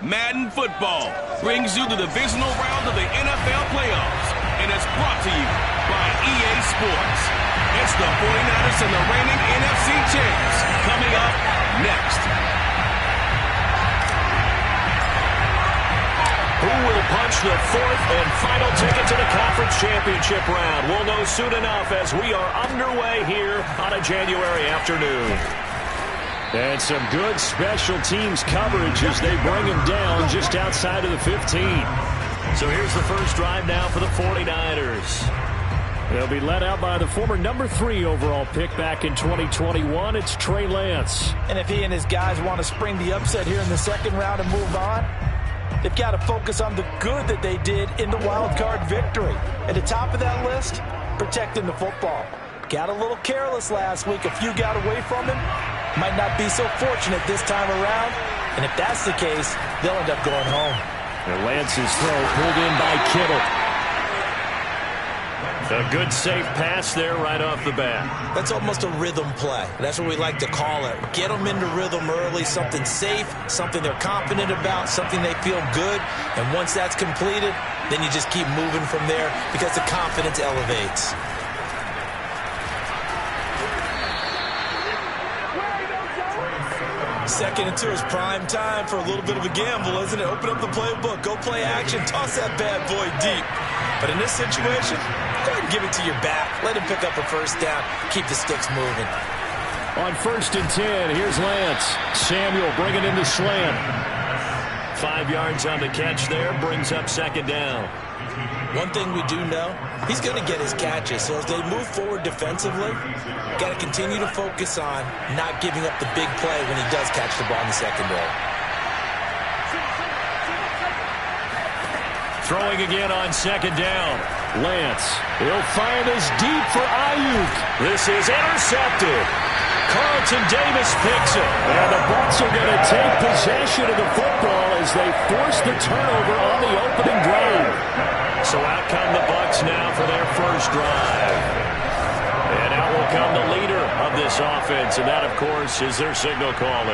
Madden Football brings you the divisional round of the NFL playoffs, and it's brought to you by EA Sports. It's the 49ers and the reigning NFC champs coming up next. Who will punch the fourth and final ticket to the conference championship round? We'll know soon enough as we are underway here on a January afternoon. And some good special teams coverage as they bring him down just outside of the 15. So here's the first drive now for the 49ers. They'll be led out by the former number 3 overall pick back in 2021. It's Trey Lance. And if he and his guys want to spring the upset here in the second round and move on, they've got to focus on the good that they did in the wild card victory. At the top of that list, protecting the football. Got a little careless last week. A few got away from him. Might not be so fortunate this time around. And if that's the case, they'll end up going home. And Lance's throw pulled in by Kittle. A good safe pass there right off the bat. That's almost a rhythm play. That's what we like to call it. Get them into rhythm early, something safe, something they're confident about, something they feel good. And once that's completed, then you just keep moving from there because the confidence elevates. Second and 2 is prime time for a little bit of a gamble, isn't it? Open up the playbook, go play action, toss that bad boy deep. But in this situation, go ahead and give it to your back. Let him pick up a first down. Keep the sticks moving. On 1st and 10, here's Lance. Samuel bringing in the slant. 5 yards on the catch there, brings up second down. One thing we do know, he's going to get his catches. So as they move forward defensively, got to continue to focus on not giving up the big play when he does catch the ball in the secondary. Throwing again on second down. Lance, he'll find us deep for Ayuk. This is intercepted. Carlton Davis picks it. And the Bucs are going to take possession of the football as they force the turnover on the opening drive. So out come the Bucs now for their first drive. And out will come the leader of this offense, and that, of course, is their signal caller.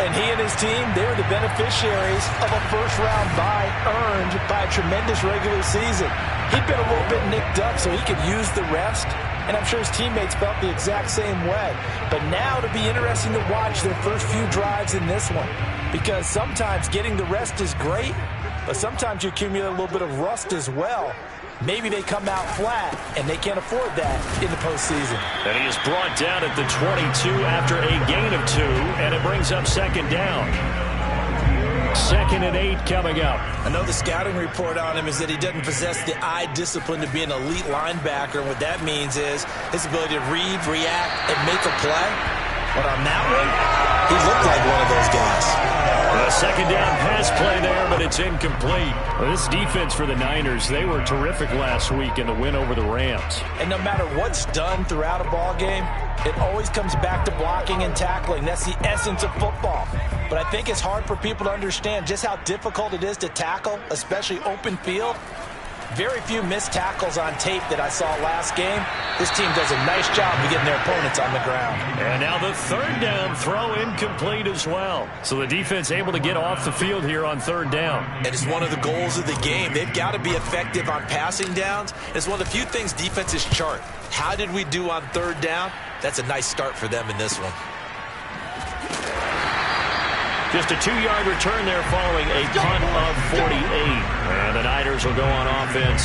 And he and his team, they were the beneficiaries of a first-round bye earned by a tremendous regular season. He'd been a little bit nicked up, so he could use the rest. And I'm sure his teammates felt the exact same way. But now it'll be interesting to watch their first few drives in this one. Because sometimes getting the rest is great, but sometimes you accumulate a little bit of rust as well. Maybe they come out flat, and they can't afford that in the postseason. And he is brought down at the 22 after a gain of 2, and it brings up second down. 2nd and 8 coming up. I know the scouting report on him is that he doesn't possess the eye discipline to be an elite linebacker. And what that means is his ability to read, react, and make a play. But on that one, he looked like one of those guys. A second down pass play there, but it's incomplete. Well, this defense for the Niners, they were terrific last week in the win over the Rams. And no matter what's done throughout a ball game, it always comes back to blocking and tackling. That's the essence of football. But I think it's hard for people to understand just how difficult it is to tackle, especially open field. Very few missed tackles on tape that I saw last game. This team does a nice job of getting their opponents on the ground. And now the third down throw incomplete as well. So the defense able to get off the field here on third down. And it's one of the goals of the game. They've got to be effective on passing downs. It's one of the few things defenses chart. How did we do on third down? That's a nice start for them in this one. Just a 2-yard return there following a punt of 48. And the Niners will go on offense.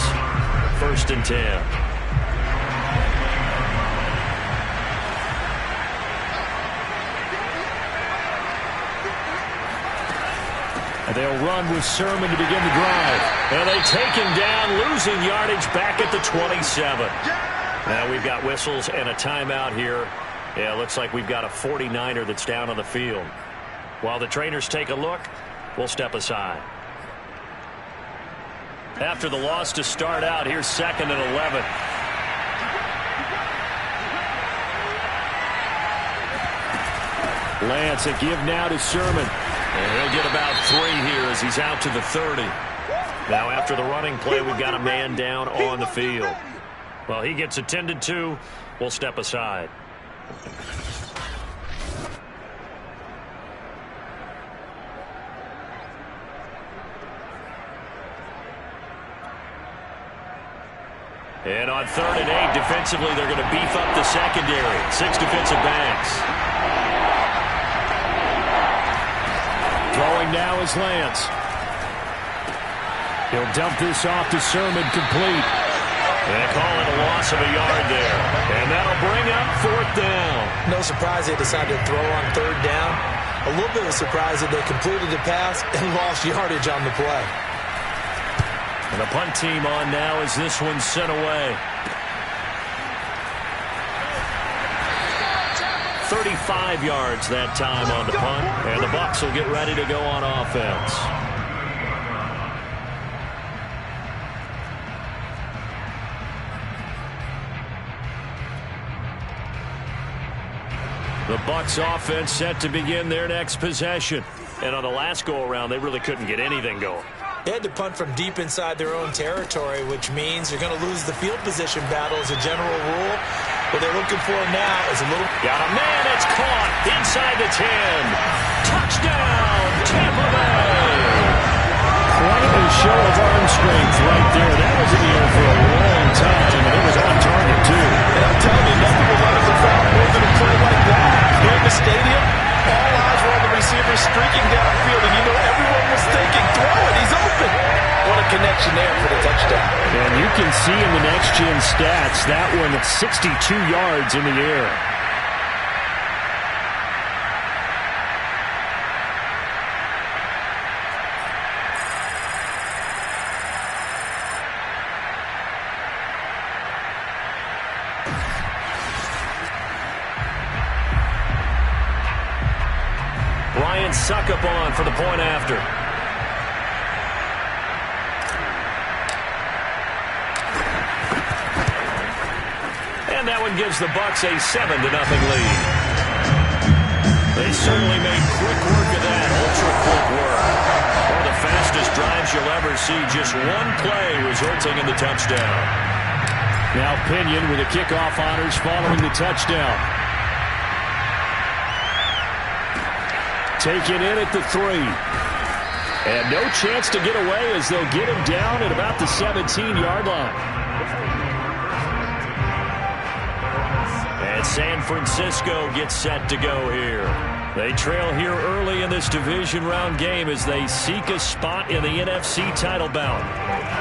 1st and 10. And they'll run with Sermon to begin the drive. And they take him down, losing yardage back at the 27. Now we've got whistles and a timeout here. Yeah, it looks like we've got a 49er that's down on the field. While the trainers take a look, we'll step aside. After the loss to start out, here's 2nd and 11. Lance, a give now to Sermon. And he'll get about 3 here as he's out to the 30. Now after the running play, we've got a man down on the field. Well, he gets attended to. We'll step aside. And on 3rd and 8, defensively, they're going to beef up the secondary. 6 defensive backs. Throwing now is Lance. He'll dump this off to Sermon, complete. They call it a loss of a yard there. And that'll bring up 4th down. No surprise they decided to throw on 3rd down. A little bit of a surprise that they completed the pass and lost yardage on the play. And the punt team on now as this one's sent away. 35 yards that time on the punt. And the Bucs will get ready to go on offense. The Bucs offense set to begin their next possession. And on the last go-around, they really couldn't get anything going. They had to punt from deep inside their own territory, which means you're going to lose the field position battle as a general rule. What they're looking for now is a little... Got a man, it's caught inside the 10. Touchdown, Tampa Bay! Quite a show of arm strength right there. That was in the air for a long time, and it was on target, too. And I'm telling you, nothing will run as a foul more than a play like that. Here in the stadium, all eyes were on the receiver streaking downfield, and you know everyone was thinking, throw it, he's open. What a connection there for the touchdown. And you can see in the next-gen stats, that one at 62 yards in the air. Suck up on for the point after. And that one gives the Bucs a 7-0 lead. They certainly made quick work of that, ultra quick work. One of the fastest drives you'll ever see, just one play resulting in the touchdown. Now Pinion with the kickoff honors following the touchdown. Taken in at the 3. And no chance to get away as they'll get him down at about the 17-yard line. And San Francisco gets set to go here. They trail here early in this division round game as they seek a spot in the NFC title bout.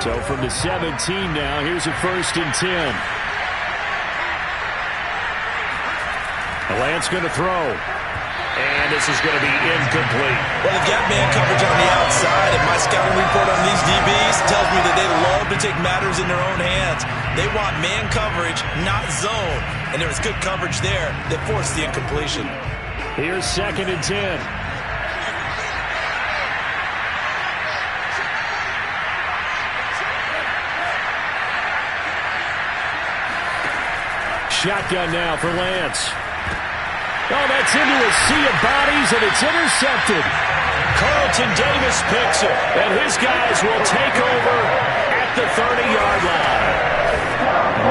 So from the 17 now, here's a 1st and 10. Lance going to throw. And this is going to be incomplete. Well, they've got man coverage on the outside, and my scouting report on these DBs tells me that they love to take matters in their own hands. They want man coverage, not zone. And there was good coverage there that forced the incompletion. Here's 2nd and 10. Shotgun now for Lance. Oh, that's into a sea of bodies, and it's intercepted. Carlton Davis picks it, and his guys will take over at the 30-yard line.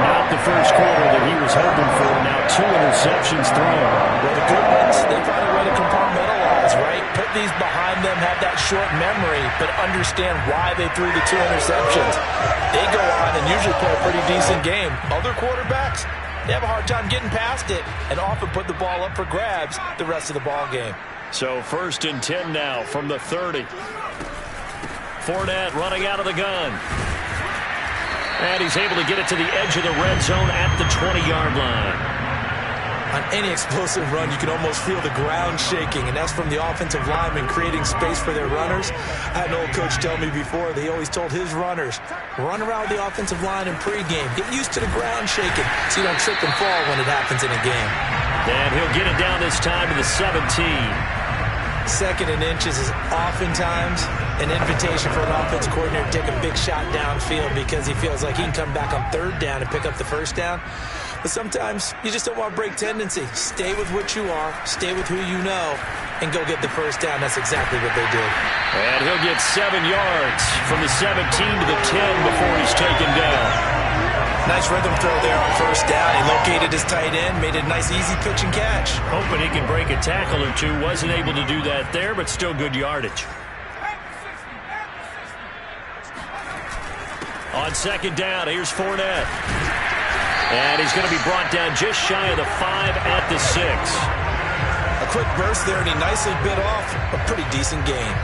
Not the first quarter that he was hoping for. Now 2 interceptions thrown. Well, the good ones, they find a way to compartmentalize, right? Put these behind them, have that short memory, but understand why they threw the 2 interceptions. They go on and usually play a pretty decent game. Other quarterbacks, they have a hard time getting past it and often put the ball up for grabs the rest of the ball game. So 1st and 10 now from the 30. Fournette running out of the gun. And he's able to get it to the edge of the red zone at the 20-yard line. On any explosive run, you can almost feel the ground shaking, and that's from the offensive linemen creating space for their runners. I had an old coach tell me before, they always told his runners, run around the offensive line in pregame. Get used to the ground shaking so you don't trip and fall when it happens in a game. And he'll get it down this time to the 17. 2nd and inches is oftentimes an invitation for an offensive coordinator to take a big shot downfield because he feels like he can come back on 3rd down and pick up the 1st down. But sometimes you just don't want to break tendency. Stay with what you are, stay with who you know, and go get the 1st down. That's exactly what they did. And he'll get 7 yards from the 17 to the 10 before he's taken down. Nice rhythm throw there on 1st down. He located his tight end, made a nice easy pitch and catch. Hoping he can break a tackle or two. Wasn't able to do that there, but still good yardage. On 2nd down, here's Fournette. And he's going to be brought down just shy of the 5 at the 6. A quick burst there, and he nicely bit off a pretty decent gain.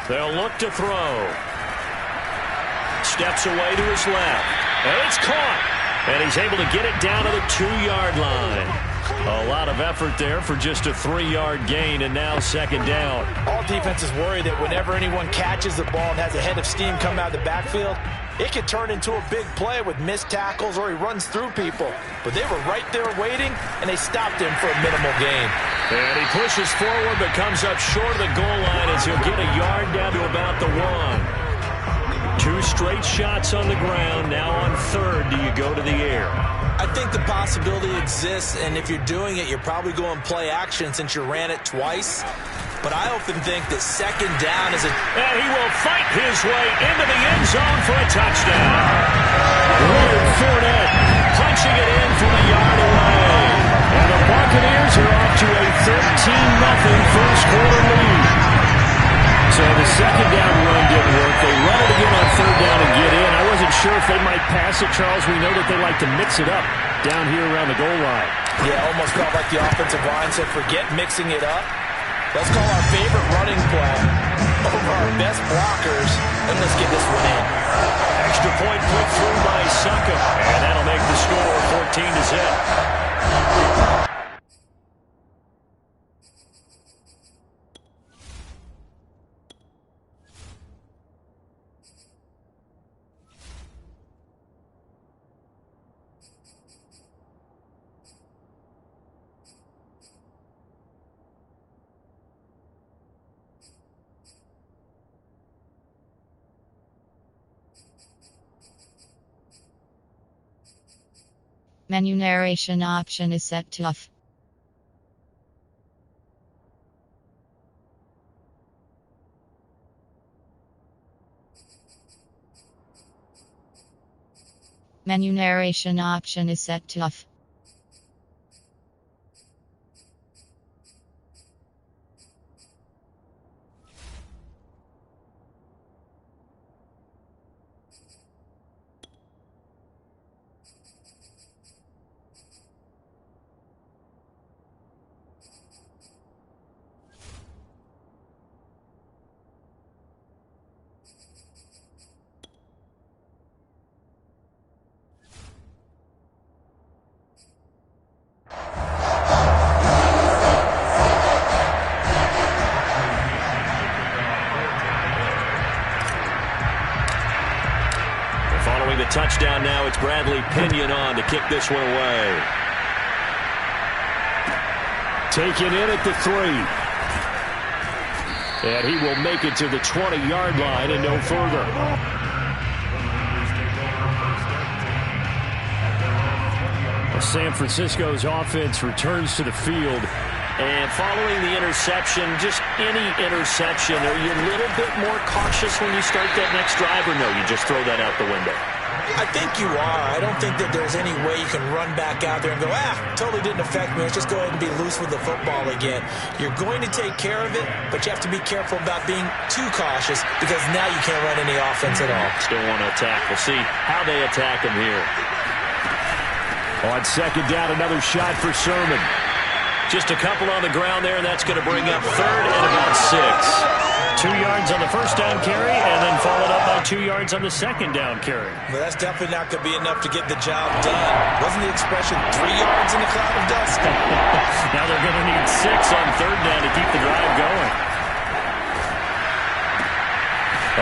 They'll look to throw. Steps away to his left. And it's caught. And he's able to get it down to the 2-yard line. A lot of effort there for just a 3-yard gain, and now second down. All defenses worry that whenever anyone catches the ball and has a head of steam come out of the backfield, it can turn into a big play with missed tackles or he runs through people. But they were right there waiting, and they stopped him for a minimal gain. And he pushes forward but comes up short of the goal line as he'll get a yard down to about the 1. 2 straight shots on the ground. Now on third, do you go to the air? I think the possibility exists, and if you're doing it, you're probably going play action since you ran it twice. But I often think that second down is a... And he will fight his way into the end zone for a touchdown. Leonard Fournette punching it in from a yard away. And the Buccaneers are off to a 13-0 first quarter lead. So the second down run didn't work. They run it again on third down and get in. I wasn't sure if they might pass it, Charles. We know that they like to mix it up down here around the goal line. Yeah, almost felt like the offensive line said, forget mixing it up. Let's call our favorite running play over our best blockers, and let's get this one in. Extra point put through by Saka, and that'll make the score 14-0. Menu narration option is set to off. Menu narration option is set to off. Touchdown now. It's Bradley Pinion on to kick this one away. Taken in at the 3. And he will make it to the 20-yard line and no further. San Francisco's offense returns to the field. And following the interception, just any interception, are you a little bit more cautious when you start that next drive, or no, you just throw that out the window? I think you are. I don't think that there's any way you can run back out there and go, totally didn't affect me. Let's just go ahead and be loose with the football again. You're going to take care of it, but you have to be careful about being too cautious because now you can't run any offense at all. Still want to attack. We'll see how they attack him here. On second down, another shot for Sermon. Just a couple on the ground there, and that's going to bring up third and about 6. 2 yards on the first down carry, and then followed up on 2 yards on the second down carry. Well, that's definitely not going to be enough to get the job done. Wasn't the expression 3 yards in a cloud of dust? Now they're going to need 6 on third down to keep the drive going.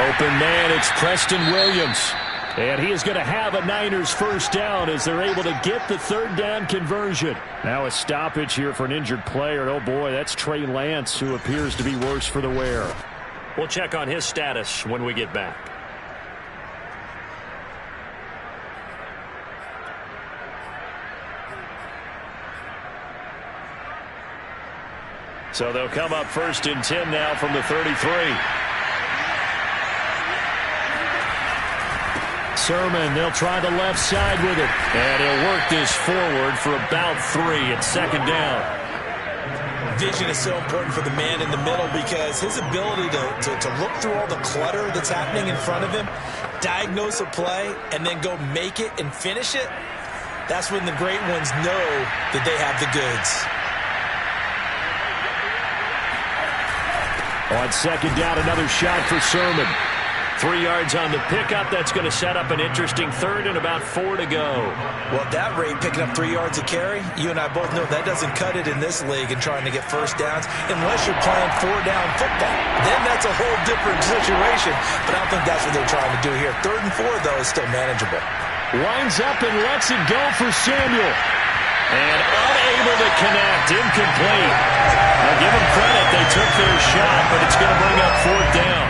Open man, it's Preston Williams. And he is going to have a Niners first down as they're able to get the third down conversion. Now a stoppage here for an injured player. Oh, boy, that's Trey Lance, who appears to be worse for the wear. We'll check on his status when we get back. So they'll come up 1st and 10 now from the 33. Sermon, they'll try the left side with it. And he'll work this forward for about 3 at second down. Vision is so important for the man in the middle because his ability to look through all the clutter that's happening in front of him, diagnose a play, and then go make it and finish it, that's when the great ones know that they have the goods. On second down, another shot for Sermon. 3 yards on the pickup. That's going to set up an interesting third and about 4 to go. Well, at that rate, picking up 3 yards a carry, you and I both know that doesn't cut it in this league and trying to get first downs unless you're playing 4-down football. Then that's a whole different situation, but I don't think that's what they're trying to do here. 3rd and 4, though, is still manageable. Lines up and lets it go for Samuel. And unable to connect, incomplete. Now give them credit, they took their shot, but it's going to bring up 4th down.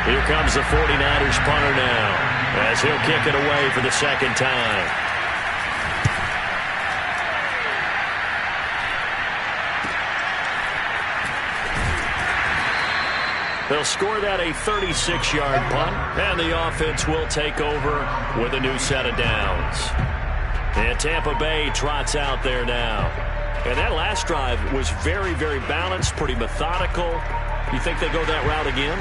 Here comes the 49ers punter now, as he'll kick it away for the second time. They'll score that a 36-yard punt, and the offense will take over with a new set of downs. And Tampa Bay trots out there now. And that last drive was very, very balanced, pretty methodical. You think they go that route again?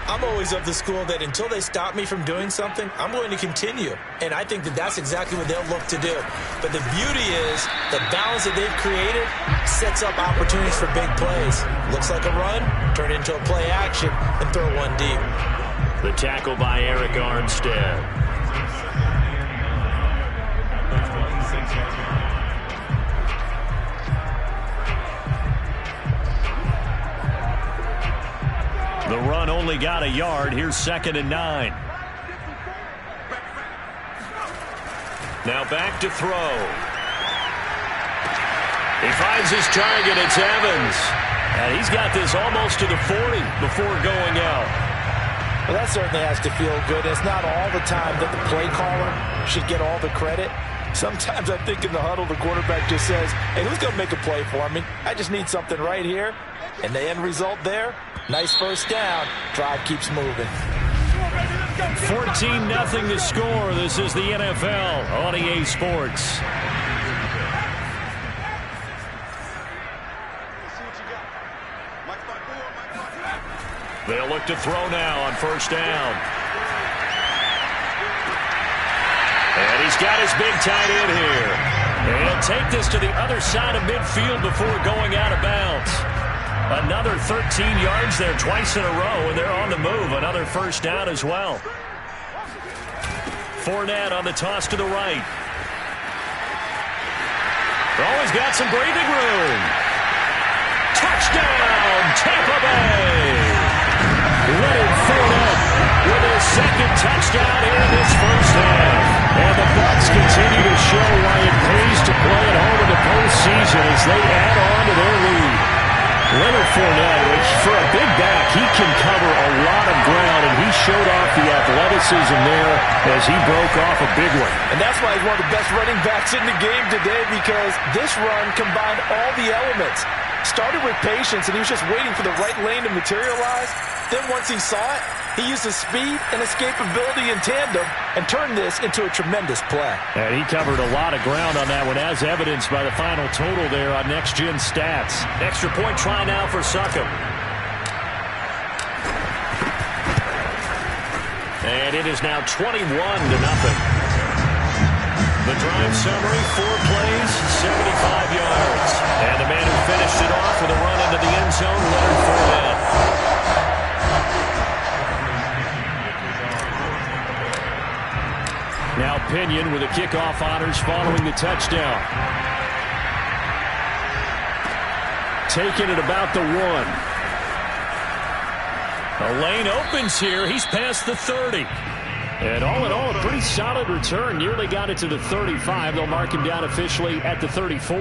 I'm always of the school that until they stop me from doing something, I'm going to continue. And I think that that's exactly what they'll look to do. But the beauty is the balance that they've created sets up opportunities for big plays. Looks like a run, turn it into a play action, and throw one deep. The tackle by Eric Armstead. The run only got a yard. Here's 2nd and 9. Now back to throw. He finds his target. It's Evans. And he's got this almost to the 40 before going out. Well, that certainly has to feel good. It's not all the time that the play caller should get all the credit. Sometimes I think in the huddle, the quarterback just says, hey, who's going to make a play for me? I just need something right here. And the end result there, nice first down. Drive keeps moving. 14-0 to score. This is the NFL on EA Sports. They'll look to throw now on first down. And he's got his big tight end here. And he'll take this to the other side of midfield before going out of bounds. Another 13 yards there twice in a row, and they're on the move. Another first down as well. Fournette on the toss to the right. Always got some breathing room. Touchdown, Tampa Bay. Leonard Fournette with his 2nd touchdown here in this first half. And the Bucs continue to show why it pays to play at home in the postseason as they add on to their lead. Leonard Fournette, which for a big back, he can cover a lot of ground, and he showed off the athleticism there as he broke off a big one. And that's why he's one of the best running backs in the game today, because this run combined all the elements. Started with patience, and he was just waiting for the right lane to materialize. Then once he saw it, he used his speed and escapability in tandem and turned this into a tremendous play. And he covered a lot of ground on that one, as evidenced by the final total there on Next Gen Stats. Extra point try now for Succop. And it is now 21-0. The drive summary, 4 plays, 75 yards. And the man who finished it off with a run into the end zone, Leonard Fournette. Now Pinion with the kickoff honors following the touchdown. Taking it about the 1. A lane opens here. He's past the 30. And all in all, a pretty solid return. Nearly got it to the 35. They'll mark him down officially at the 34.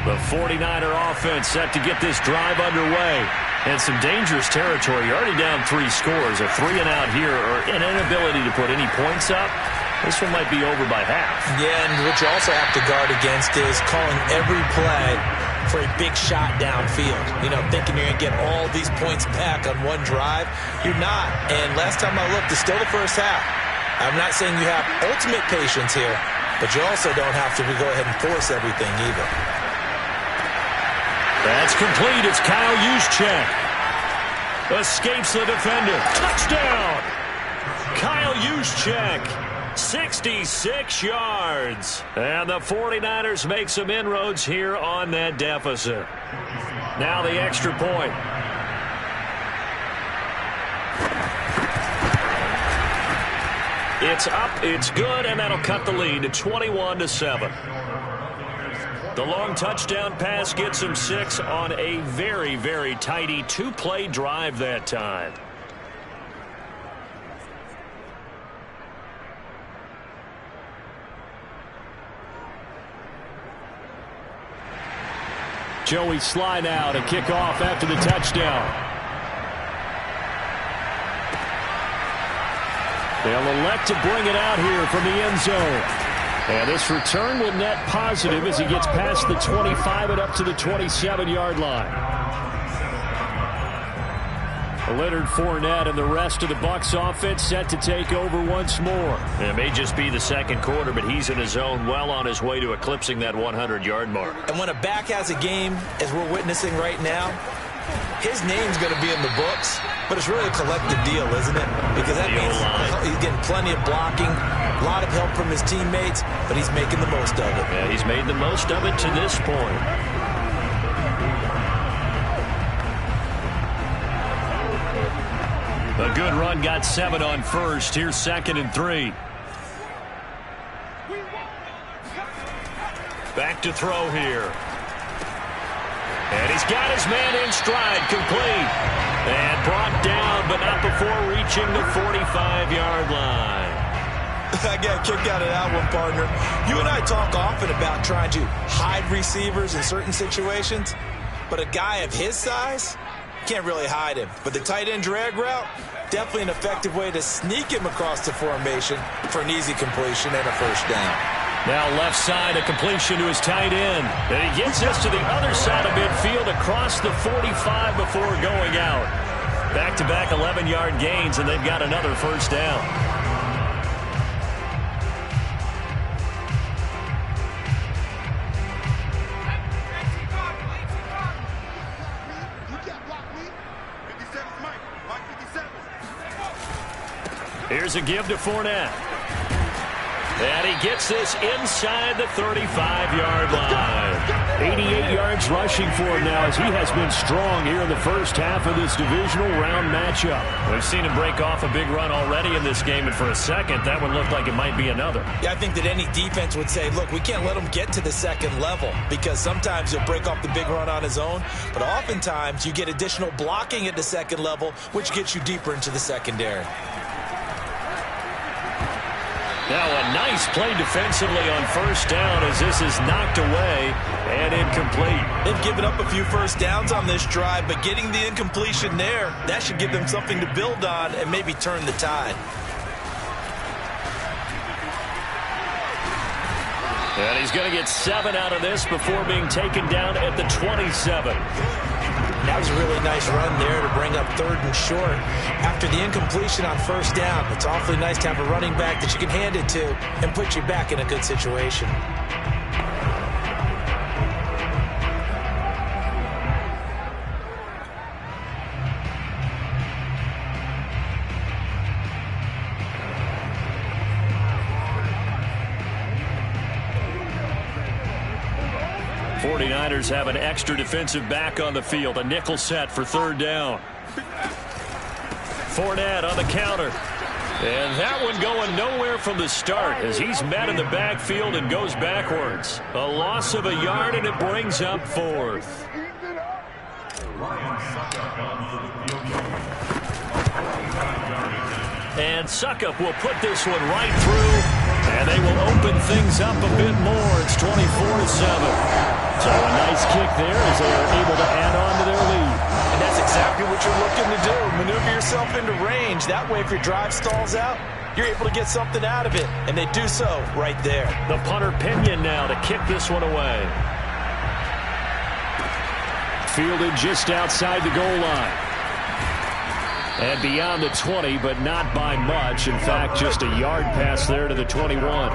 The 49er offense set to get this drive underway. And some dangerous territory. You're already down 3 scores. A 3-and-out here, or an inability to put any points up. This one might be over by half. Yeah, and what you also have to guard against is calling every play for a big shot downfield. You know, thinking you're going to get all these points back on one drive. You're not. And last time I looked, it's still the first half. I'm not saying you have ultimate patience here, but you also don't have to go ahead and force everything either. That's complete. It's Kyle Juszczyk. Escapes the defender. Touchdown! Kyle Juszczyk. 66 yards. And the 49ers make some inroads here on that deficit. Now the extra point. It's up, it's good, and that'll cut the lead to 21-7. The long touchdown pass gets him 6 on a very, very tidy 2-play drive that time. Joey Sly now to kick off after the touchdown. They'll elect to bring it out here from the end zone. And this return will net positive as he gets past the 25 and up to the 27-yard line. Leonard Fournette and the rest of the Bucs offense set to take over once more. It may just be the second quarter, but he's in his zone, well on his way to eclipsing that 100-yard mark. And when a back has a game, as we're witnessing right now, his name's going to be in the books, but it's really a collective deal, isn't it? Because that means he's getting plenty of blocking, a lot of help from his teammates, but he's making the most of it. Yeah, he's made the most of it to this point. A good run got 7 on first. Here's 2nd and 3. Back to throw here. And he's got his man in stride, complete. And brought down, but not before reaching the 45-yard line. I got a kick out of that one, partner. You and I talk often about trying to hide receivers in certain situations, but a guy of his size can't really hide him. But the tight end drag route, definitely an effective way to sneak him across the formation for an easy completion and a first down. Now left side, a completion to his tight end. And he gets this to the other side of midfield across the 45 before going out. Back-to-back 11-yard gains, and they've got another first down. Here's a give to Fournette. And he gets this inside the 35-yard line. 88 yards rushing for him now as he has been strong here in the first half of this divisional round matchup. We've seen him break off a big run already in this game, and for a second, that one looked like it might be another. Yeah, I think that any defense would say, look, we can't let him get to the second level because sometimes he'll break off the big run on his own, but oftentimes you get additional blocking at the second level, which gets you deeper into the secondary. Now a nice play defensively on first down as this is knocked away and incomplete. They've given up a few first downs on this drive, but getting the incompletion there, that should give them something to build on and maybe turn the tide. And he's going to get 7 out of this before being taken down at the 27. That was a really nice run there to bring up 3rd and short. After the incompletion on first down, it's awfully nice to have a running back that you can hand it to and put you back in a good situation. '49ers have an extra defensive back on the field. A nickel set for 3rd down. Fournette on the counter. And that one going nowhere from the start as he's met in the backfield and goes backwards. A loss of a yard, and it brings up 4th. And Suckup will put this one right through. And they will open things up a bit more. It's 24-7. So a nice kick there as they are able to add on to their lead. And that's exactly what you're looking to do. Maneuver yourself into range. That way, if your drive stalls out, you're able to get something out of it. And they do so right there. The punter Pinion now to kick this one away. fielded just outside the goal line. And beyond the 20, but not by much. In fact, just a yard pass there to the 21.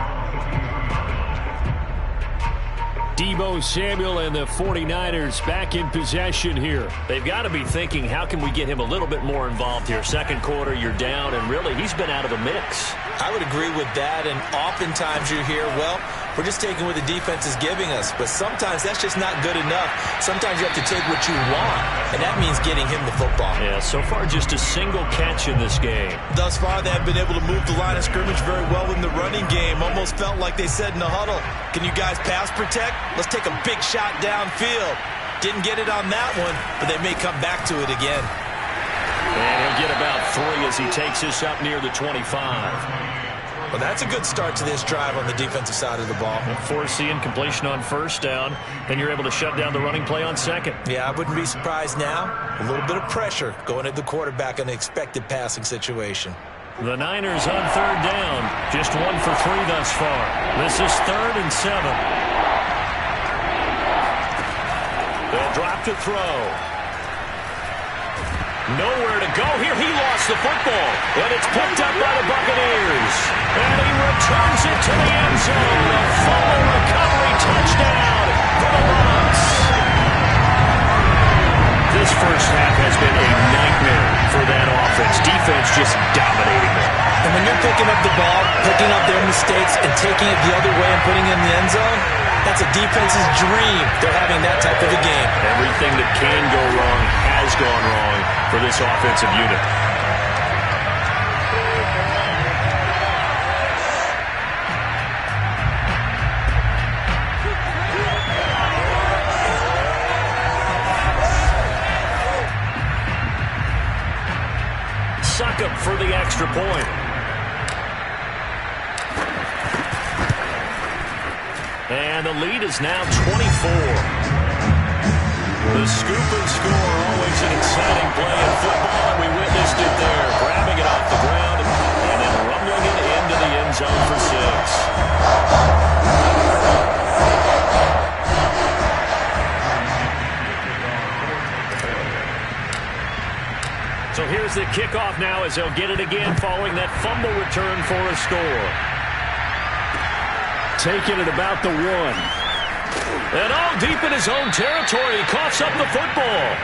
Deebo Samuel and the 49ers back in possession here. They've got to be thinking, how can we get him a little bit more involved here? Second quarter, you're down, and really, he's been out of the mix. I would agree with that, and oftentimes you hear, well, we're just taking what the defense is giving us. But sometimes that's just not good enough. Sometimes you have to take what you want, and that means getting him the football. Yeah, so far just a single catch in this game. Thus far, they have been able to move the line of scrimmage very well in the running game. Almost felt like they said in the huddle, can you guys pass protect? Let's take a big shot downfield. Didn't get it on that one, but they may come back to it again. And he'll get about 3 as he takes this up near the 25. Well, that's a good start to this drive on the defensive side of the ball. Forcing incompletion on first down. Then you're able to shut down the running play on second. Yeah, I wouldn't be surprised now. A little bit of pressure going at the quarterback in an expected passing situation. The Niners on third down. Just 1 for 3 thus far. This is 3rd and 7. They'll drop to throw. Nowhere to go here. He lost the football. And it's picked up by the Buccaneers. And he returns it to the end zone. A fumble recovery touchdown for the Bucs. This first half has been a nightmare for that offense. Defense just dominating them. And when you're picking up the ball, picking up their mistakes, and taking it the other way and putting it in the end zone, that's a defense's dream. They're having that type of a game. Everything that can go wrong has gone wrong for this offensive unit. Suck up for the extra point. And the lead is now 24. The scoop and score, always an exciting play in football, and we witnessed it there. Grabbing it off the ground and then rumbling it into the end zone for 6. So here's the kickoff now as they'll get it again following that fumble return for a score. Taking it about the 1. And all deep in his own territory, he coughs up the football.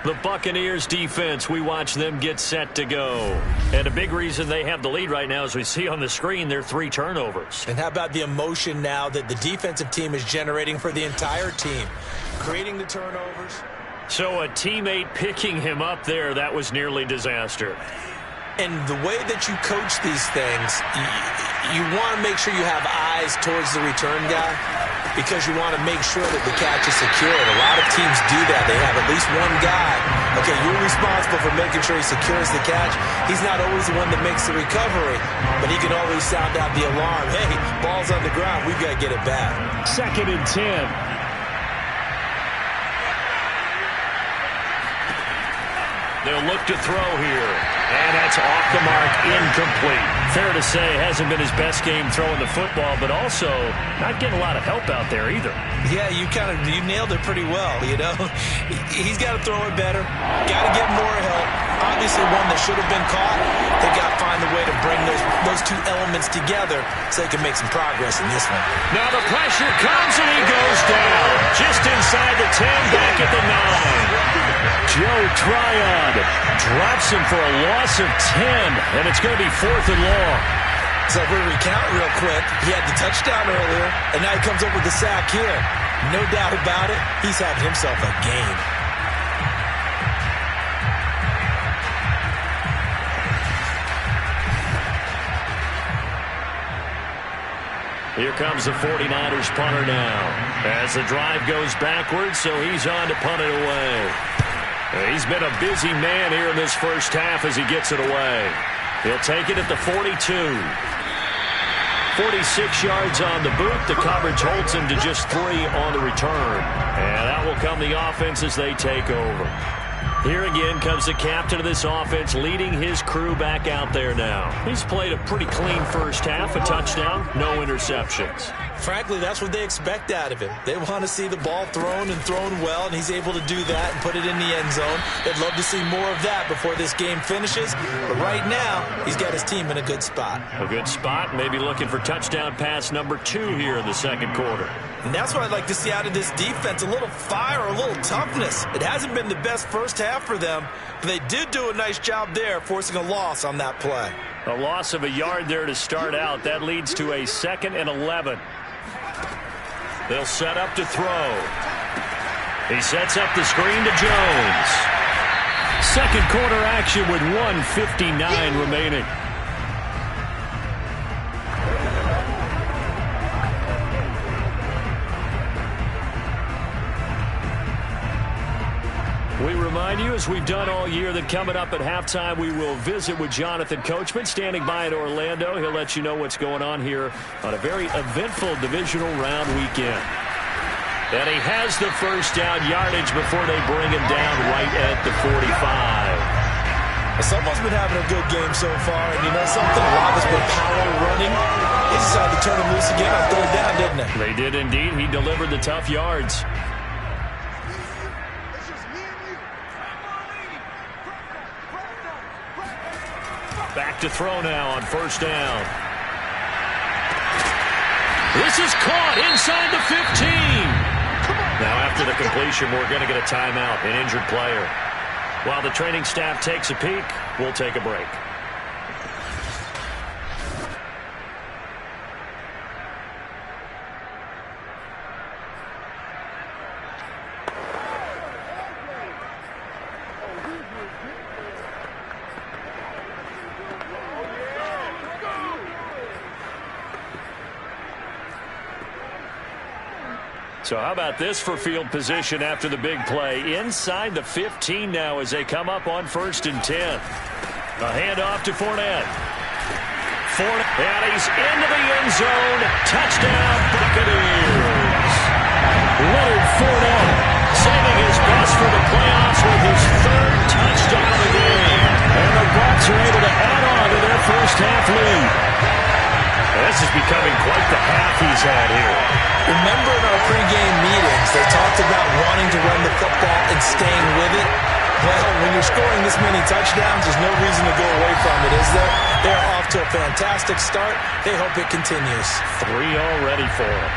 The Buccaneers defense, we watch them get set to go. And a big reason they have the lead right now, as we see on the screen, their 3 turnovers. And how about the emotion now that the defensive team is generating for the entire team? Creating the turnovers. So a teammate picking him up there, that was nearly disaster. And the way that you coach these things, you want to make sure you have eyes towards the return guy because you want to make sure that the catch is secured. A lot of teams do that. They have at least one guy. Okay, you're responsible for making sure he secures the catch. He's not always the one that makes the recovery, but he can always sound out the alarm. Hey, ball's on the ground. We've got to get it back. 2nd and 10. They'll look to throw here. And that's off the mark, incomplete. Fair to say, hasn't been his best game throwing the football, but also not getting a lot of help out there either. Yeah, you nailed it pretty well, you know. He's got to throw it better. Got to get more help. Obviously one that should have been caught. They got to find a way to bring those 2 elements together so they can make some progress in this one. Now the pressure comes and he goes down. Just inside the 10, back at the 9. Joe Tryon drops him for a loss of 10, and it's going to be 4th and long. So if we recount real quick, he had the touchdown earlier, and now he comes up with the sack here. No doubt about it, he's having himself a game. Here comes the 49ers punter now. As the drive goes backwards, so he's on to punt it away. He's been a busy man here in this first half as he gets it away. He'll take it at the 42. 46 yards on the boot. The coverage holds him to just 3 on the return. And that will come the offense as they take over. Here again comes the captain of this offense, leading his crew back out there now. He's played a pretty clean first half, a touchdown, no interceptions. Frankly, that's what they expect out of him. They want to see the ball thrown and thrown well, and he's able to do that and put it in the end zone. They'd love to see more of that before this game finishes. But right now, he's got his team in a good spot. A good spot, maybe looking for touchdown pass number 2 here in the second quarter. And that's what I'd like to see out of this defense, a little fire, a little toughness. It hasn't been the best first half for them, but they did do a nice job there, forcing a loss on that play. A loss of a yard there to start out. That leads to a 2nd and 11. They'll set up to throw. He sets up the screen to Jones. Second quarter action with 1:59 remaining. We remind you, as we've done all year, that coming up at halftime, we will visit with Jonathan Coachman, standing by in Orlando. He'll let you know what's going on here on a very eventful divisional round weekend. And he has the first down yardage before they bring him down right at the 45. Someone's been having a good game so far, and you know something? A lot has been power running. They decided to turn him loose again on third down, didn't they? They did indeed. He delivered the tough yards. Back to throw now on first down. This is caught inside the 15. Now after the completion, we're going to get a timeout, an injured player. While the training staff takes a peek, we'll take a break. So how about this for field position after the big play? Inside the 15 now as they come up on 1st and 10. A handoff to Fournette. And he's into the end zone. Touchdown, Buccaneers. Leonard Fournette Saving his best for the playoffs with his 3rd touchdown of the game. And the Bucs are able to add on to their first half lead. This is becoming quite the half he's had here. Remember in our pregame meetings, they talked about wanting to run the football and staying with it. Well, when you're scoring this many touchdowns, there's no reason to go away from it, is there? They're off to a fantastic start. They hope it continues. 3 already for him.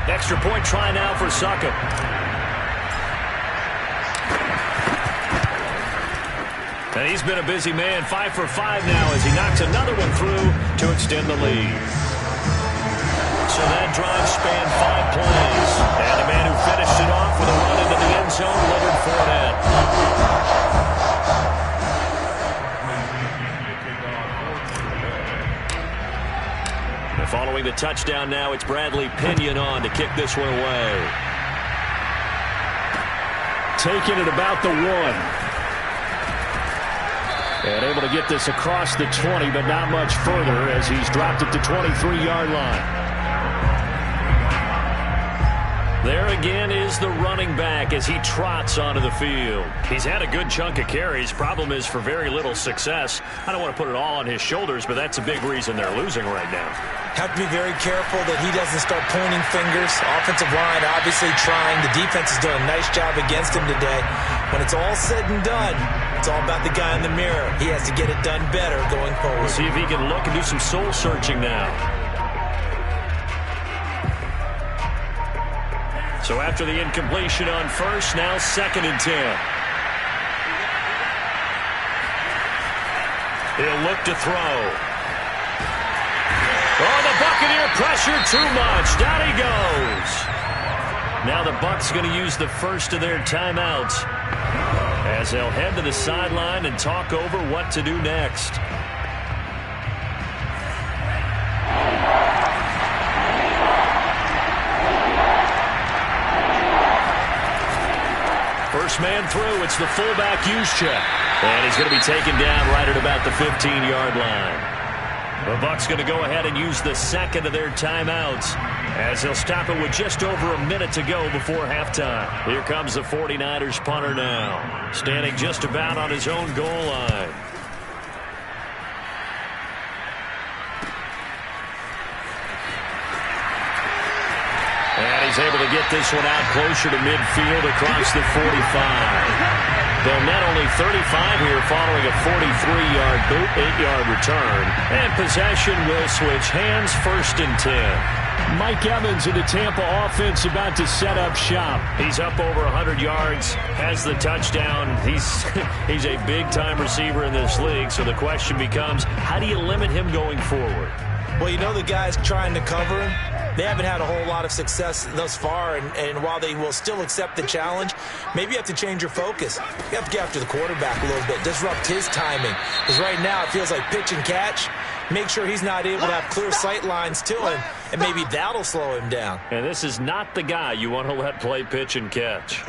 Extra point try now for Succop. And he's been a busy man, 5 for 5 now as he knocks another one through to extend the lead. So that drive spanned 5 plays. And the man who finished it off with a run into the end zone, Leonard Fournette. Following the touchdown now, it's Bradley Pinion on to kick this one away. taking it about the 1. And able to get this across the 20, but not much further as he's dropped at the 23-yard line. There again is the running back as he trots onto the field. He's had a good chunk of carries. Problem is for very little success. I don't want to put it all on his shoulders, but that's a big reason they're losing right now. Have to be very careful that he doesn't start pointing fingers. Offensive line obviously trying. The defense has done a nice job against him today. When it's all said and done, it's all about the guy in the mirror. He has to get it done better going forward. See if he can look and do some soul searching now. So after the incompletion on first, now 2nd and 10. He'll look to throw. Oh, the Buccaneer pressure too much. Down he goes. Now the Bucs going to use the first of their timeouts as they'll head to the sideline and talk over what to do next. First man through. It's the fullback Juszczyk. And he's going to be taken down right at about the 15-yard line. The Bucs going to go ahead and use the second of their timeouts as they'll stop it with just over a minute to go before halftime. Here comes the 49ers punter now, standing just about on his own goal line. And he's able to get this one out closer to midfield across the 45. They'll net only 35 here following a 43-yard boot, 8-yard return. And possession will switch hands, first and 10. Mike Evans in the Tampa offense about to set up shop. He's up over 100 yards, has the touchdown. He's a big-time receiver in this league, so the question becomes, how do you limit him going forward? Well, you know the guys trying to cover him. They haven't had a whole lot of success thus far, and while they will still accept the challenge, maybe you have to change your focus. You have to get after the quarterback a little bit, disrupt his timing. Because right now it feels like pitch and catch. Make sure he's not able to have clear sight lines to him, and maybe that'll slow him down. And this is not the guy you want to let play pitch and catch.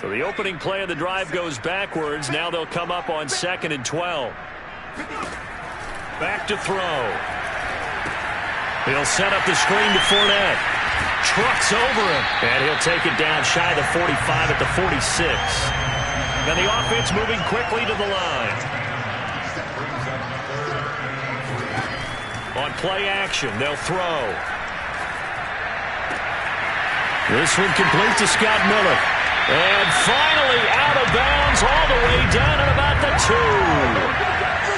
So the opening play of the drive goes backwards. Now they'll come up on 2nd and 12. Back to throw. He'll set up the screen to Fournette. Trucks over him. And he'll take it down shy of the 45 at the 46. Then the offense moving quickly to the line. On play action, they'll throw. This one complete to Scott Miller. And finally out of bounds all the way down at about the 2.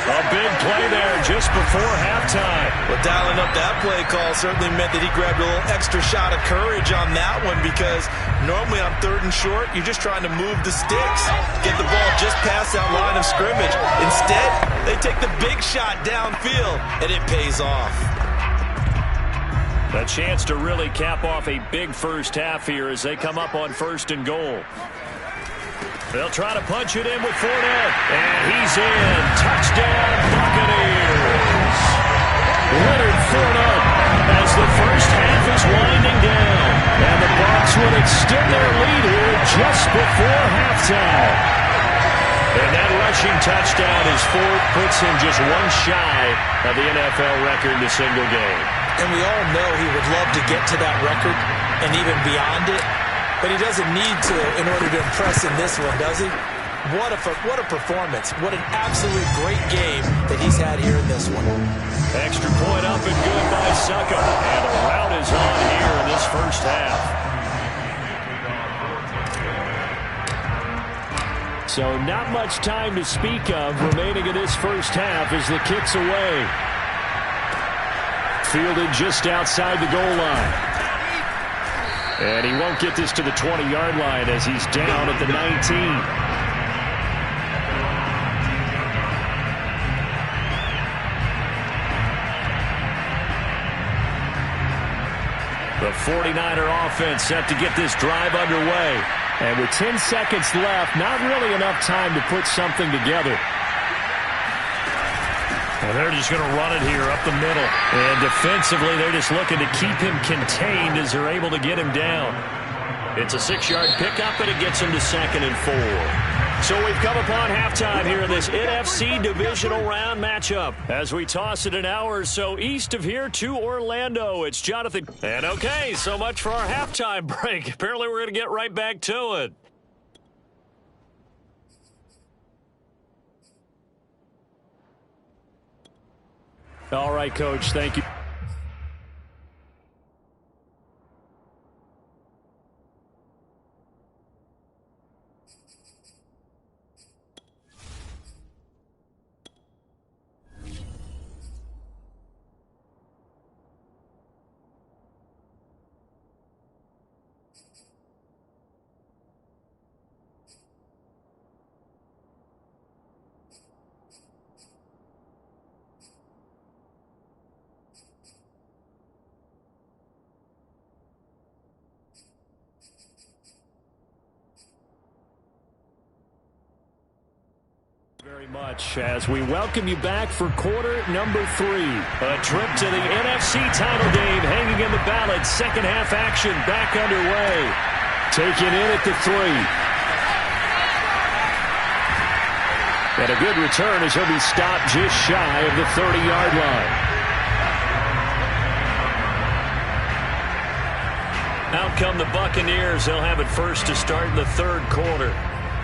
A big play there just before halftime. Well, dialing up that play call certainly meant that he grabbed a little extra shot of courage on that one, because normally on 3rd and short, you're just trying to move the sticks, get the ball just past that line of scrimmage. Instead, they take the big shot downfield, and it pays off. A chance to really cap off a big first half here as they come up on 1st and goal. They'll try to punch it in with Fournette. And he's in. Touchdown, Buccaneers. Leonard Fournette As the first half is winding down. and the Bucs would extend their lead here just before halftime. And that rushing touchdown is 4th, puts him just one shy of the NFL record in a single game. And we all know he would love to get to that record and even beyond it, but he doesn't need to in order to impress in this one, does he? What a performance. What an absolute great game that he's had here in this one. Extra point up and good by Suckup. And the rout is on here in this first half. So not much time to speak of remaining in this first half as the kick's away. Fielded just outside the goal line. And he won't get this to the 20-yard line as he's down at the 19. The 49er offense set to get this drive underway. And with 10 seconds left, not really enough time to put something together. Well, they're just going to run it here up the middle. And defensively, they're just looking to keep him contained as they're able to get him down. It's a 6-yard pickup, and it gets him to 2nd and 4. So we've come upon halftime here in this NFC Divisional Round matchup. As we toss it an hour or so east of here to Orlando, it's Jonathan. And okay, so much for our halftime break. Apparently we're going to get right back to it. All right, Coach, thank you. Very much as we welcome you back for quarter number 3. A trip to the NFC title game hanging in the balance. Second half action back underway. Taken in at the 3. And a good return as he'll be stopped just shy of the 30-yard line. Out come the Buccaneers. They'll have it first to start in the third quarter.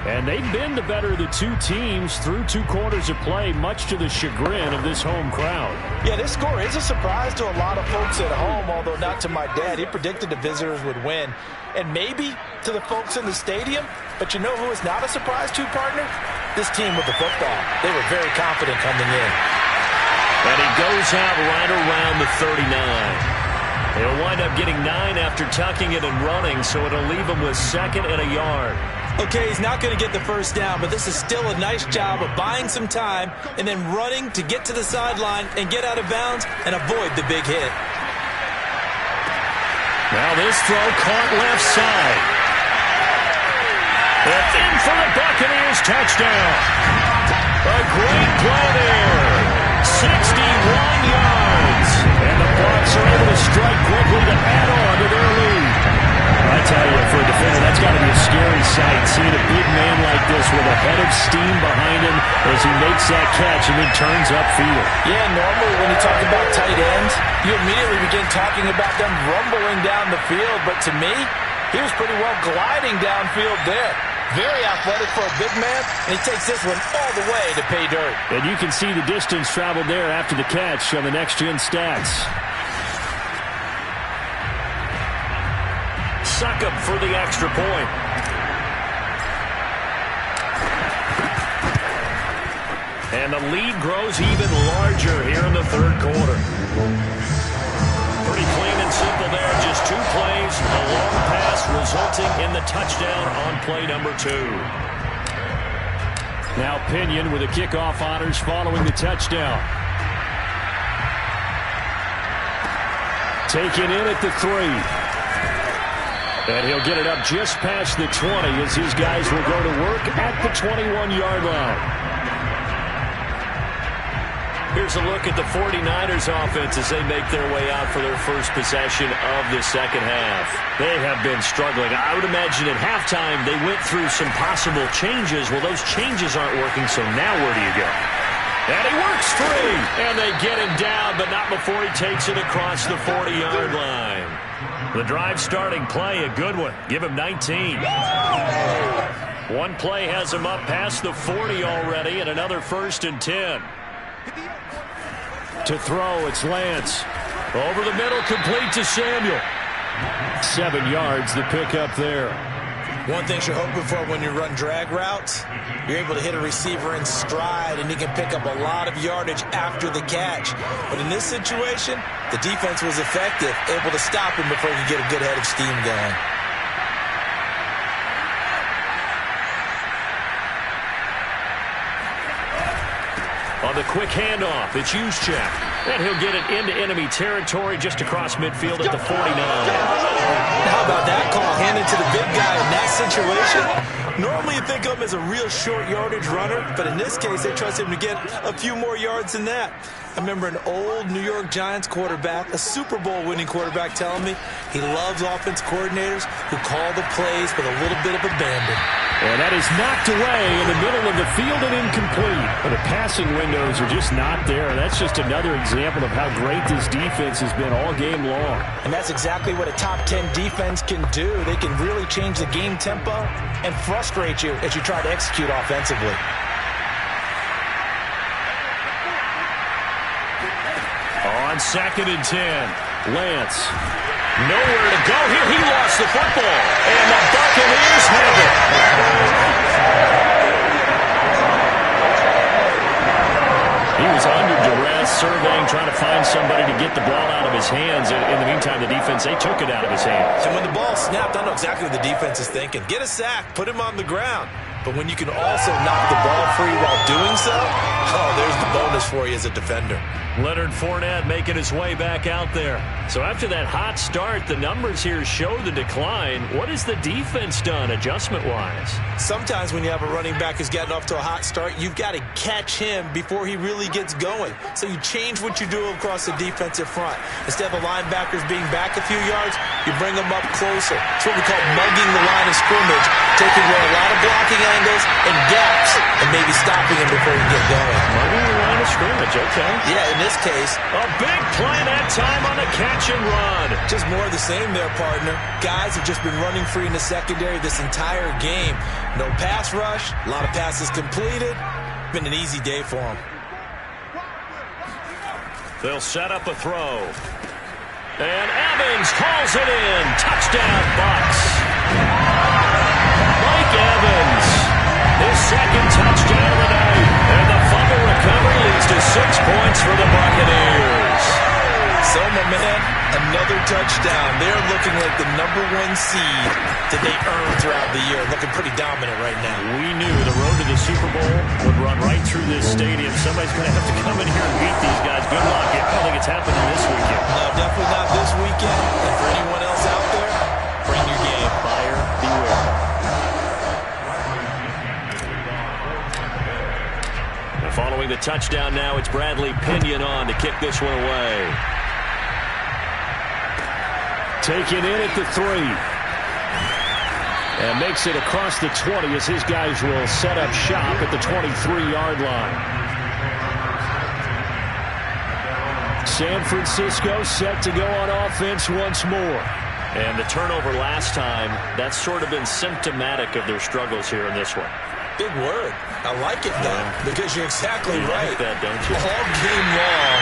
And they've been the better of the two teams through 2 quarters of play, much to the chagrin of this home crowd. Yeah, this score is a surprise to a lot of folks at home, although not to my dad. He predicted the visitors would win. And maybe to the folks in the stadium, but you know who is not a surprise to, partner? This team with the football. They were very confident coming in. And he goes out right around the 39. He'll wind up getting 9 after tucking it and running, so it'll leave him with 2nd and a yard. Okay, he's not going to get the first down, but this is still a nice job of buying some time and then running to get to the sideline and get out of bounds and avoid the big hit. Now this throw caught left side. It's in for the Buccaneers touchdown. A great play there. 61 yards. And the Bucs are able to strike quickly to add on to their lead. I tell you, for a defender, that's got to be a scary sight, seeing a big man like this with a head of steam behind him as he makes that catch and then turns upfield. Yeah, normally when you talk about tight ends, you immediately begin talking about them rumbling down the field, but to me, he was pretty well gliding downfield there. Very athletic for a big man, and he takes this one all the way to pay dirt. And you can see the distance traveled there after the catch on the next-gen stats. Succop for the extra point. And the lead grows even larger here in the third quarter. Pretty clean and simple there. Just 2 plays, a long pass resulting in the touchdown on play number 2. Now Pinion with the kickoff honors following the touchdown. Taken in at the 3. And he'll get it up just past the 20 as these guys will go to work at the 21-yard line. Here's a look at the 49'ers offense as they make their way out for their first possession of the second half. They have been struggling. I would imagine at halftime they went through some possible changes. Well, those changes aren't working, so now where do you go? And he works free. And they get him down, but not before he takes it across the 40-yard line. The drive starting play, a good one. Give him 19. One play has him up past the 40 already, and another 1st and 10. To throw, it's Lance. Over the middle, complete to Samuel. 7 yards, the pickup there. One thing you're hoping for when you run drag routes, you're able to hit a receiver in stride, and he can pick up a lot of yardage after the catch. But in this situation, the defense was effective, able to stop him before he could get a good head of steam going. On the quick handoff, it's Juszczyk. And he'll get it into enemy territory just across midfield at the 49. How about that call handed to the big guy in that situation? Normally you think of him as a real short yardage runner, but in this case they trust him to get a few more yards than that. I remember an old New York Giants quarterback, a Super Bowl winning quarterback, telling me he loves offense coordinators who call the plays with a little bit of abandon. And that is knocked away in the middle of the field and incomplete. But the passing windows are just not there. That's just another example of how great this defense has been all game long. And that's exactly what a top 10 defense can do. They can really change the game tempo and frustrate you as you try to execute offensively. On 2nd and 10, Lance. Nowhere to go here. He lost the football. And the Buccaneers have it. He was under duress, surveying, trying to find somebody to get the ball out of his hands. In the meantime, the defense, they took it out of his hands. And when the ball snapped, I know exactly what the defense is thinking. Get a sack. Put him on the ground. But when you can also knock the ball free while doing so, oh, there's the bonus for you as a defender. Leonard Fournette making his way back out there. So after that hot start, the numbers here show the decline. What has the defense done adjustment-wise? Sometimes when you have a running back who's getting off to a hot start, you've got to catch him before he really gets going. So you change what you do across the defensive front. Instead of the linebackers being back a few yards, you bring them up closer. It's what we call mugging the line of scrimmage, taking away a lot of blocking angles and gaps and maybe stopping him before you get going. Mugging the line of scrimmage, okay. Yeah, in this case, a big play that time on the catch and run. Just more of the same there, partner. Guys have just been running free in the secondary this entire game. No pass rush, a lot of passes completed. Been an easy day for them. They'll set up a throw. And Evans hauls it in. Touchdown, Bucs. Mike Evans, his second touchdown of the night. And the fumble recovery leads to 6 points for the Buccaneers. So, my man, another touchdown. They're looking like the #1 seed that they earned throughout the year. Looking pretty dominant right now. We knew the road to the Super Bowl would run right through this stadium. Somebody's going to have to come in here and beat these guys. Good luck. I don't think it's happening this weekend. No, definitely not this weekend. And for anyone else out there, bring your game. Buyer beware. And following the touchdown now, it's Bradley Pinion on to kick this one away. Taken in at the 3. And makes it across the 20 as his guys will set up shop at the 23-yard line. San Francisco set to go on offense once more. And the turnover last time, that's sort of been symptomatic of their struggles here in this one. Big word. I like it, though, because you're exactly right. Like that, don't you? All game long,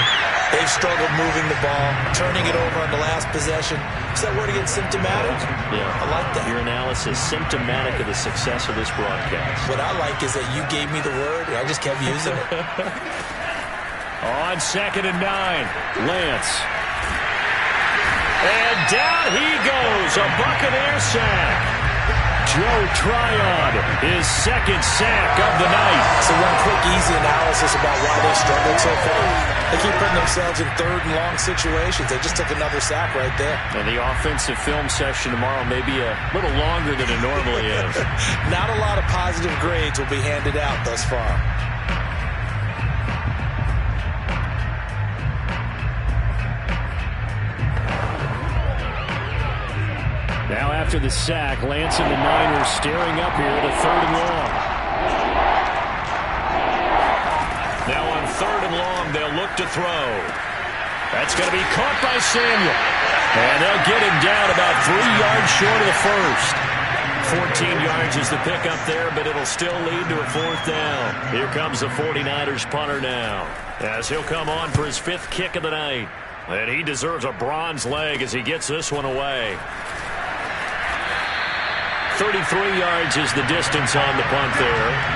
they've struggled moving the ball, turning it over on the last possession. Is that word again, symptomatic? Yeah. I like that. Your analysis, symptomatic of the success of this broadcast. What I like is that you gave me the word, and I just kept using it. On 2nd and 9, Lance. And down he goes, a Buccaneer sack. Joe Tryon, his second sack of the night. So one quick, easy analysis about why they struggled so far. They keep putting themselves in 3rd and long situations. They just took another sack right there. And the offensive film session tomorrow may be a little longer than it normally is. Not a lot of positive grades will be handed out thus far. Now after the sack, Lance and the Niners staring up here to 3rd and long. Now on 3rd and long, they'll look to throw. That's going to be caught by Samuel. And they'll get him down about 3 yards short of the first. 14 yards is the pickup there, but it'll still lead to a 4th down. Here comes the 49ers punter now, as he'll come on for his 5th kick of the night. And he deserves a bronze leg as he gets this one away. 33 yards is the distance on the punt there.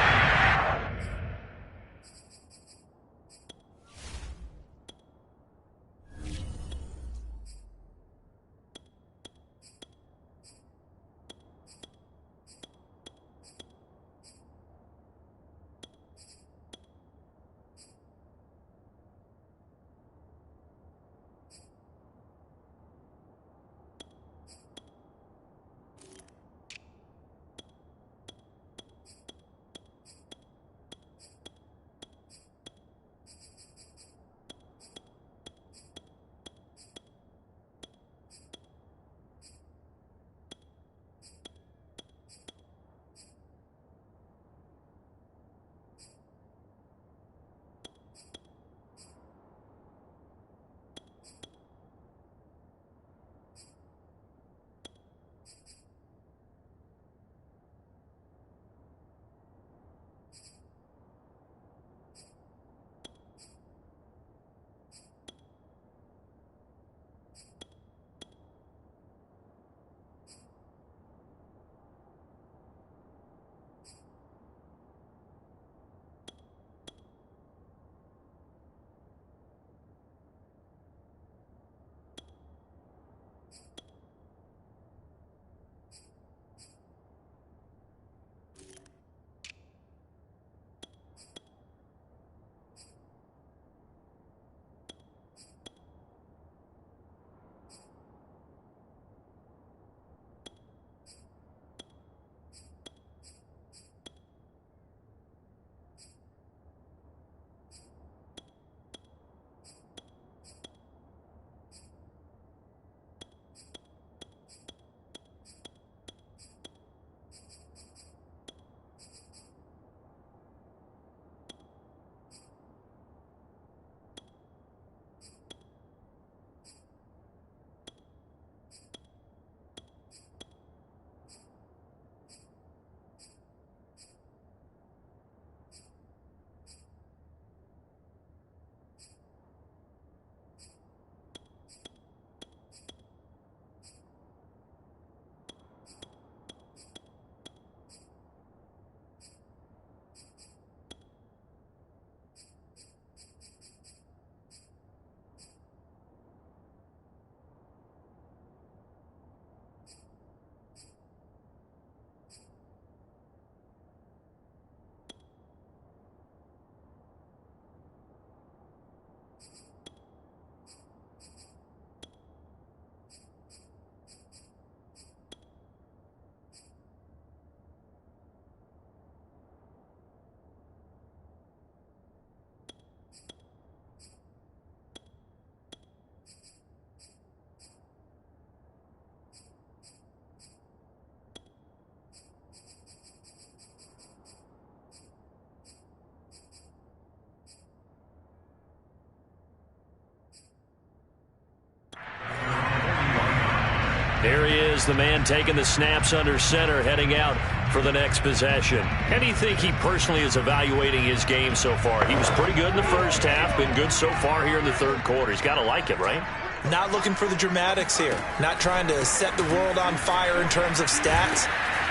Here he is, the man taking the snaps under center, heading out for the next possession. How do you think he personally is evaluating his game so far? He was pretty good in the first half, been good so far here in the third quarter. He's got to like it, right? Not looking for the dramatics here. Not trying to set the world on fire in terms of stats.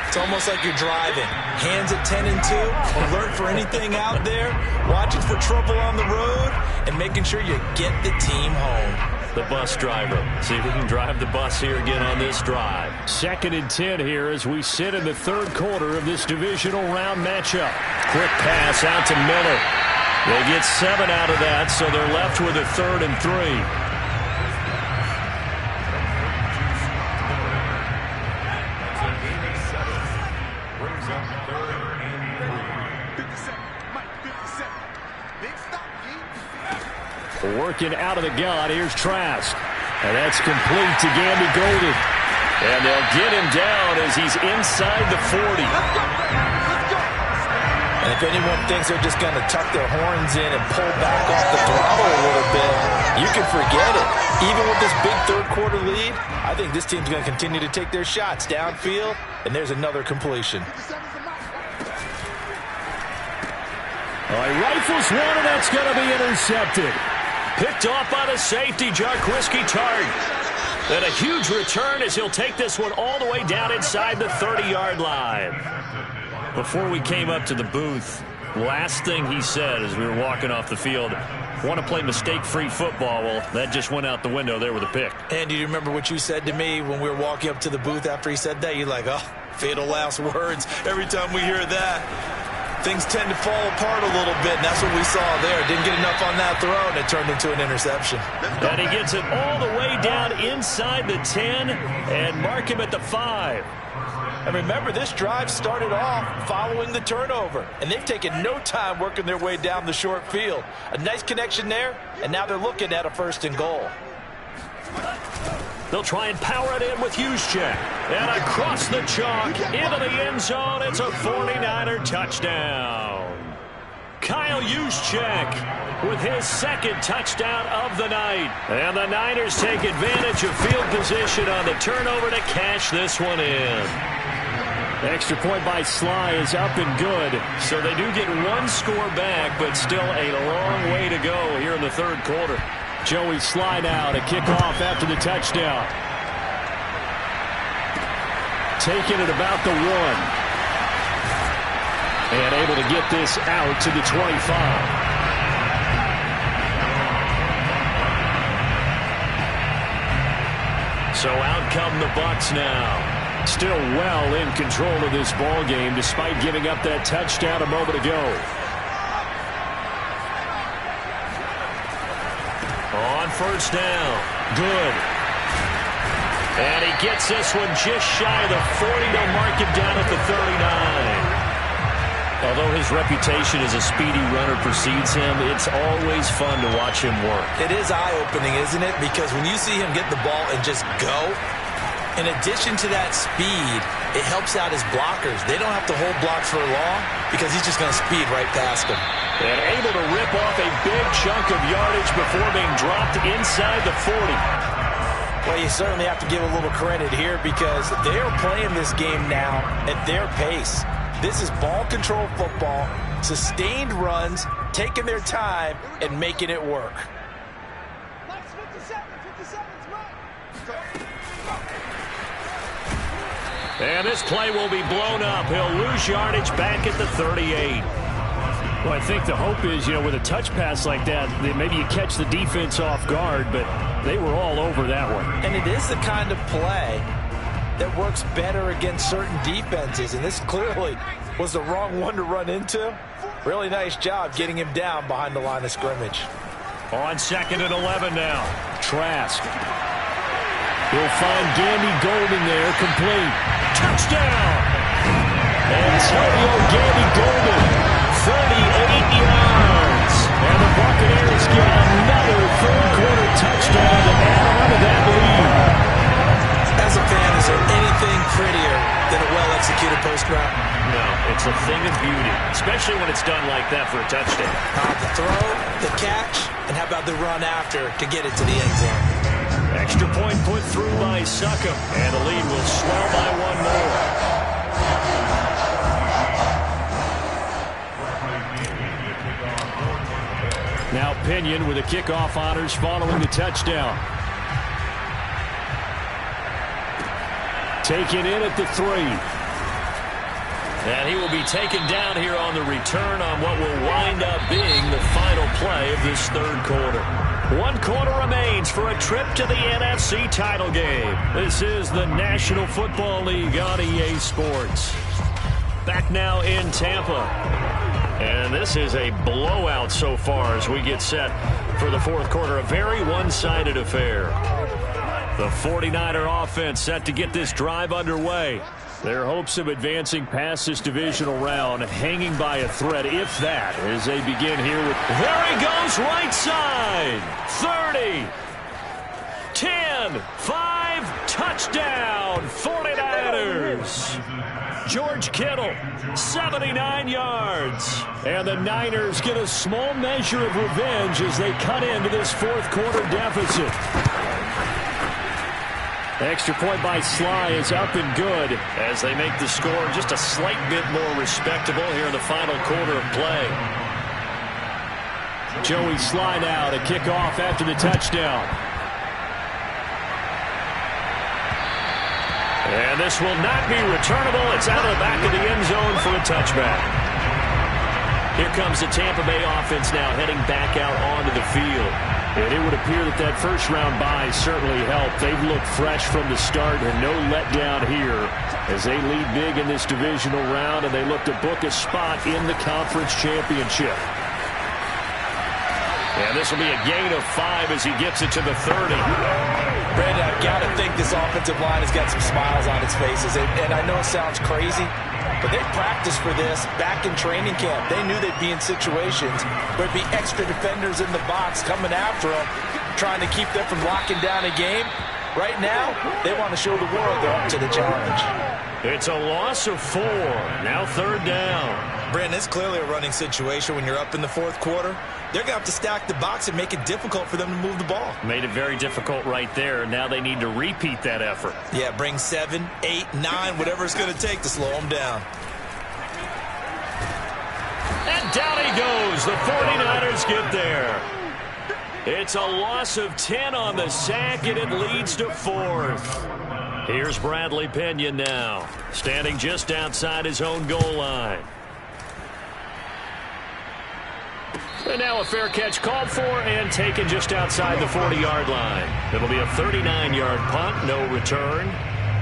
It's almost like you're driving. Hands at 10 and 2, alert for anything out there, watching for trouble on the road, and making sure you get the team home. The bus driver. See if we can drive the bus here again on this drive. 2nd and 10 here as we sit in the third quarter of this divisional round matchup. Quick pass out to Miller. They get 7 out of that, so they're left with a 3rd and 3. Working out of the gun, here's Trask. And that's complete to Gandy Golden. And they'll get him down as he's inside the 40. And if anyone thinks they're just going to tuck their horns in and pull back off the throttle a little bit, you can forget it. Even with this big third quarter lead, I think this team's going to continue to take their shots downfield, and there's another completion. All right, rifles one, and that's going to be intercepted. Picked off by the safety, Jarquiski Tart. And a huge return as he'll take this one all the way down inside the 30-yard line. Before we came up to the booth, last thing he said as we were walking off the field, want to play mistake-free football. Well, that just went out the window there with a pick. And do you remember what you said to me when we were walking up to the booth after he said that? You're like, oh, fatal last words. Every time we hear that, things tend to fall apart a little bit, and that's what we saw there. Didn't get enough on that throw, and it turned into an interception. And he gets it all the way down inside the 10 and mark him at the 5. And remember, this drive started off following the turnover, and they've taken no time working their way down the short field. A nice connection there, and now they're looking at a 1st and goal. They'll try and power it in with Juszczyk. And across the chalk, into the end zone, it's a 49er touchdown. Kyle Juszczyk with his 2nd touchdown of the night. And the Niners take advantage of field position on the turnover to cash this one in. Extra point by Sly is up and good. So they do get 1 score back, but still a long way to go here in the third quarter. Joey Sly now to kick off after the touchdown. Taking it about the 1. And able to get this out to the 25. So out come the Bucs now. Still well in control of this ball game despite giving up that touchdown a moment ago. On 1st down. Good. And he gets this one just shy of the 40. They'll mark him down at the 39. Although his reputation as a speedy runner precedes him, it's always fun to watch him work. It is eye-opening, isn't it? Because when you see him get the ball and just go, in addition to that speed, it helps out his blockers. They don't have to hold blocks for long because he's just going to speed right past them. And able to rip off a big chunk of yardage before being dropped inside the 40. Well, you certainly have to give a little credit here because they're playing this game now at their pace. This is ball control football, sustained runs, taking their time, and making it work. And this play will be blown up. He'll lose yardage back at the 38. Well, I think the hope is, with a touch pass like that, maybe you catch the defense off guard, but they were all over that one. And it is the kind of play that works better against certain defenses, and this clearly was the wrong one to run into. Really nice job getting him down behind the line of scrimmage. On 2nd and 11 now. Trask. He'll find Gandy Golden there, complete. Touchdown! Antonio Gandy Golden, 38 yards. And the Buccaneers get another third-quarter touchdown to add on to that lead. As a fan, is there anything prettier than a well-executed post route? No, it's a thing of beauty, especially when it's done like that for a touchdown. The throw, the catch, and how about the run after to get it to the end zone? Extra point put through by Succop, and the lead will swell by one more. Now Pinion with the kickoff honors following the touchdown. Taken in at the 3. And he will be taken down here on the return on what will wind up being the final play of this third quarter. 1 quarter remains for a trip to the NFC title game. This is the National Football League on EA Sports. Back now in Tampa. And this is a blowout so far as we get set for the fourth quarter. A very one-sided affair. The 49er offense set to get this drive underway. Their hopes of advancing past this divisional round hanging by a thread, if that, as they begin here with... There he goes, right side. 30. 10. 5. Touchdown. 49ers. George Kittle, 79 yards. And the Niners get a small measure of revenge as they cut into this fourth quarter deficit. Extra point by Sly is up and good as they make the score just a slight bit more respectable here in the final quarter of play. Joey Sly now to kick off after the touchdown. And this will not be returnable. It's out of the back of the end zone for a touchback. Here comes the Tampa Bay offense now heading back out onto the field. And it would appear that that first-round bye certainly helped. They've looked fresh from the start and no letdown here as they lead big in this divisional round, and they look to book a spot in the conference championship. And this will be a gain of 5 as he gets it to the 30. Brandon, I've got to think this offensive line has got some smiles on its faces. And I know it sounds crazy, but they practiced for this back in training camp. They knew they'd be in situations where there'd be extra defenders in the box coming after them, trying to keep them from locking down a game. Right now, they want to show the world they're up to the challenge. It's a loss of 4. Now third down. Brandon, it's clearly a running situation when you're up in the fourth quarter. They're going to have to stack the box and make it difficult for them to move the ball. Made it very difficult right there. Now they need to repeat that effort. Yeah, bring 7, 8, 9, whatever it's going to take to slow them down. And down he goes. The 49ers get there. It's a loss of 10 on the sack, and it leads to 4th. Here's Bradley Pinion now, standing just outside his own goal line. And now a fair catch called for and taken just outside the 40-yard line. It'll be a 39-yard punt, no return.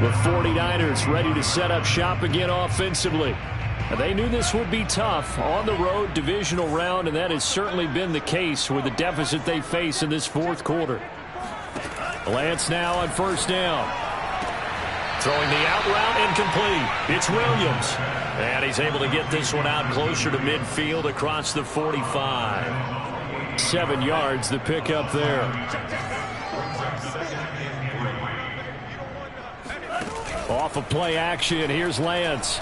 The 49ers ready to set up shop again offensively. They knew this would be tough on the road divisional round, and that has certainly been the case with the deficit they face in this fourth quarter. Lance now on first down. Throwing the out route incomplete. It's Williams. And he's able to get this one out closer to midfield across the 45. 7 yards the pickup there. Off of play action, here's Lance.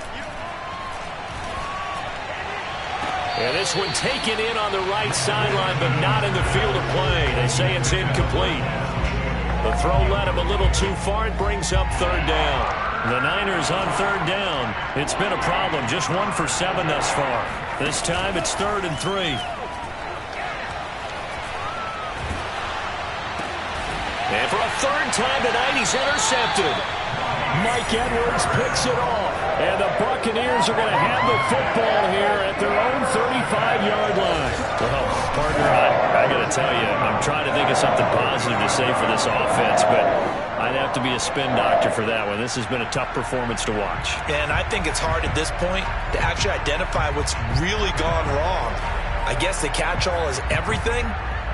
And this one taken in on the right sideline, but not in the field of play. They say it's incomplete. The throw led him a little too far. It brings up third down. The Niners on third down. It's been a problem. Just 1 for 7 thus far. This time it's 3rd and 3. And for a third time tonight, he's intercepted. Mike Edwards picks it off. And the Buccaneers are going to have the football here at their own 35-yard line. Well, partner, I got to tell you, I'm trying to think of something positive to say for this offense, but I'd have to be a spin doctor for that one. This has been a tough performance to watch. And I think it's hard at this point to actually identify what's really gone wrong. I guess the catch-all is everything.